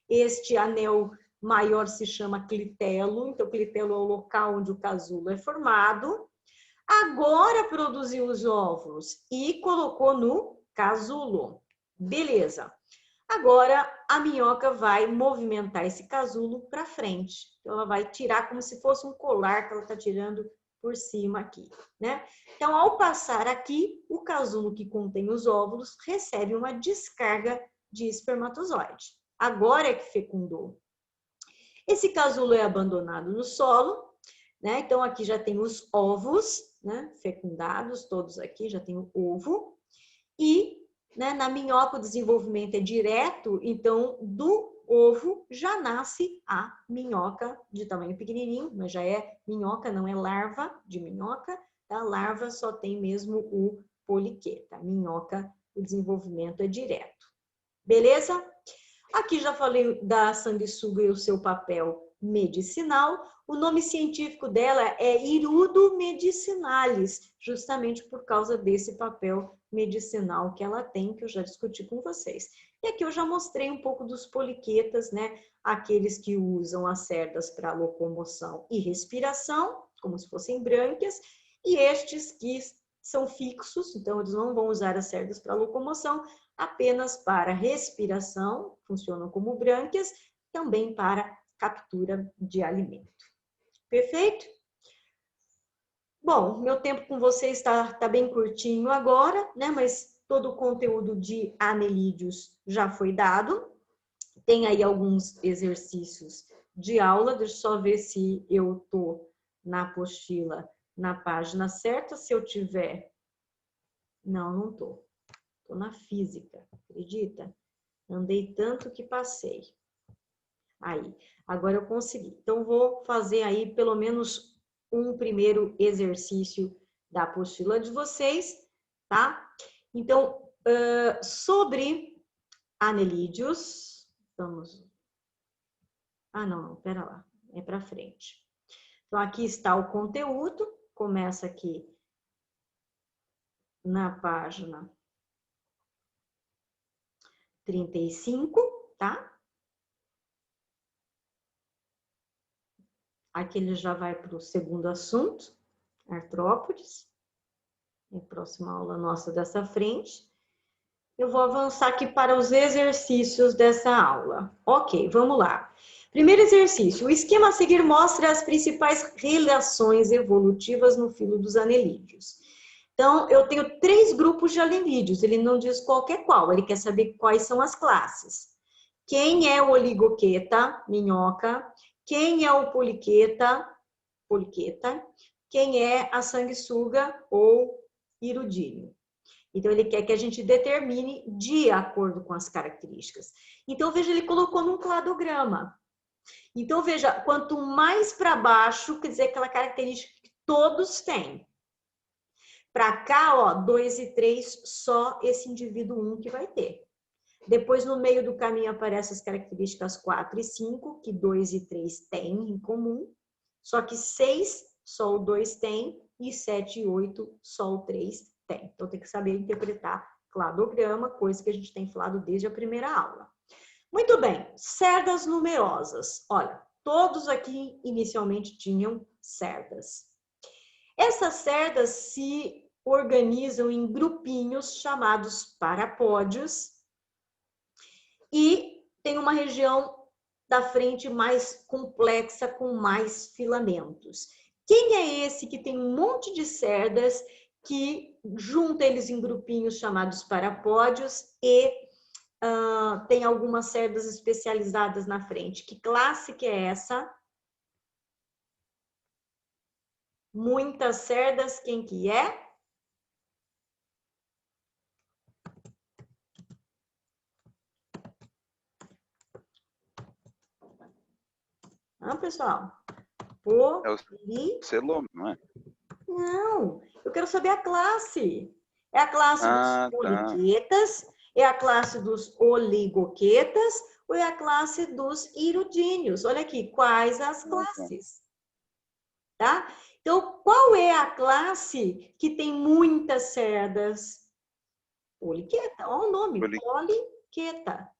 Speaker 1: Este anel maior se chama clitelo, então clitelo é o local onde o casulo é formado. Agora produziu os óvulos e colocou no casulo. Beleza. Agora a minhoca vai movimentar esse casulo para frente. Então ela vai tirar como se fosse um colar que ela está tirando por cima aqui, né? Então, ao passar aqui, o casulo que contém os óvulos recebe uma descarga de espermatozoide. Agora é que fecundou. Esse casulo é abandonado no solo, né? Então, aqui já tem os ovos, né? Fecundados, todos aqui, já tem o ovo. E, né, na minhoca o desenvolvimento é direto, então, do ovo já nasce a minhoca de tamanho pequenininho, mas já é minhoca, não é larva de minhoca. A larva só tem mesmo o poliqueta. A minhoca, o desenvolvimento é direto. Beleza? Aqui já falei da sanguessuga e o seu papel medicinal. O nome científico dela é Hirudo medicinalis, justamente por causa desse papel medicinal que ela tem, que eu já discuti com vocês. E aqui eu já mostrei um pouco dos poliquetas, né? Aqueles que usam as cerdas para locomoção e respiração, como se fossem brânquias, e estes que são fixos, então eles não vão usar as cerdas para locomoção, apenas para respiração, funcionam como brânquias, também para captura de alimento. Perfeito? Bom, meu tempo com vocês está bem curtinho agora, né? Mas todo o conteúdo de anelídeos já foi dado. Tem aí alguns exercícios de aula, deixa eu só ver se eu estou na apostila, na página certa. Se eu tiver... Não estou. Estou na física, acredita? Andei tanto que passei. Aí, agora eu consegui. Então, vou fazer aí pelo menos um primeiro exercício da apostila de vocês, tá? Então, sobre anelídeos, vamos... Ah, não, pera lá, é para frente. Então, aqui está o conteúdo, começa aqui na página 35, tá? Aqui ele já vai para o segundo assunto, artrópodes. É a próxima aula nossa dessa frente. Eu vou avançar aqui para os exercícios dessa aula. Ok, vamos lá. Primeiro exercício. O esquema a seguir mostra as principais relações evolutivas no filo dos anelídeos. Então, eu tenho 3 grupos de anelídeos. Ele não diz qualquer qual, ele quer saber quais são as classes. Quem é o oligoqueta, minhoca? Quem é o poliqueta? Quem é a sanguessuga ou hirudíneo? Então, ele quer que a gente determine de acordo com as características. Então, veja, ele colocou num cladograma. Então, veja, quanto mais para baixo, quer dizer, aquela característica que todos têm. Para cá, ó, 2 e 3, só esse indivíduo 1 que vai ter. Depois, no meio do caminho, aparecem as características 4 e 5, que 2 e 3 têm em comum. Só que 6, só o 2 tem, e 7 e 8, só o 3 tem. Então, tem que saber interpretar cladograma, coisa que a gente tem falado desde a primeira aula. Muito bem, cerdas numerosas. Olha, todos aqui inicialmente tinham cerdas. Essas cerdas se organizam em grupinhos chamados parapódios e tem uma região da frente mais complexa com mais filamentos. Quem é esse que tem um monte de cerdas que junta eles em grupinhos chamados parapódios e tem algumas cerdas especializadas na frente? Que classe que é essa? Muitas cerdas, quem que é? Pessoal?
Speaker 2: É o celome, não é?
Speaker 1: Não, eu quero saber a classe. É a classe dos poliquetas, é a classe dos oligoquetas ou é a classe dos hirudíneos? Olha aqui, quais as classes? tá? Então, qual é a classe que tem muitas cerdas? Poliqueta, olha o nome, poliqueta,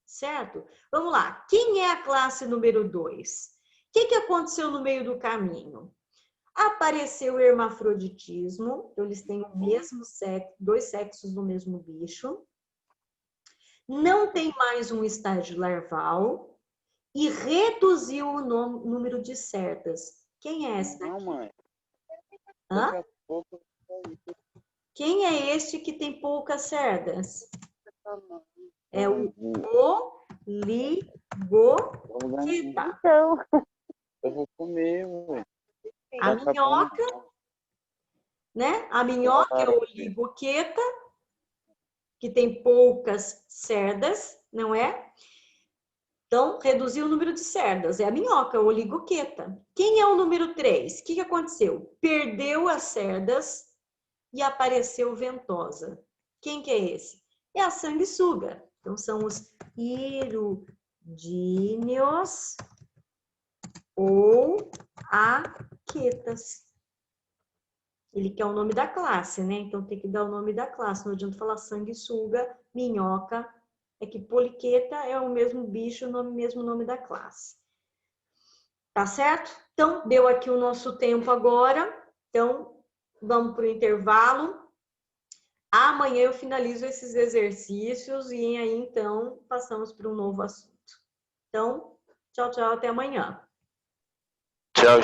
Speaker 1: certo? Vamos lá, quem é a classe número 2? O que aconteceu no meio do caminho? Apareceu o hermafroditismo, então eles têm o mesmo sexo, 2 sexos no mesmo bicho. Não tem mais um estágio larval e reduziu o número de cerdas. Quem é essa daqui?
Speaker 3: Não, mãe.
Speaker 1: Hã?
Speaker 3: Daqui a pouco.
Speaker 1: Quem é este que tem poucas cerdas? É o oligoqueta.
Speaker 3: Então, eu vou comer, mãe.
Speaker 1: A minhoca, né? A minhoca é o oligoqueta, que tem poucas cerdas, não é? Então, reduziu o número de cerdas. É a minhoca, o oligoqueta. Quem é o número 3? O que aconteceu? Perdeu as cerdas e apareceu ventosa. Quem que é esse? É a sanguessuga. Então, são os hirudíneos ou aquetas. Ele quer o nome da classe, né? Então, tem que dar o nome da classe. Não adianta falar sanguessuga, minhoca. É que poliqueta é o mesmo bicho, o mesmo nome da classe. Tá certo? Então, deu aqui o nosso tempo agora. Então, vamos para o intervalo. Amanhã eu finalizo esses exercícios e aí, então, passamos para um novo assunto. Então, tchau, tchau, até amanhã.
Speaker 2: Tchau.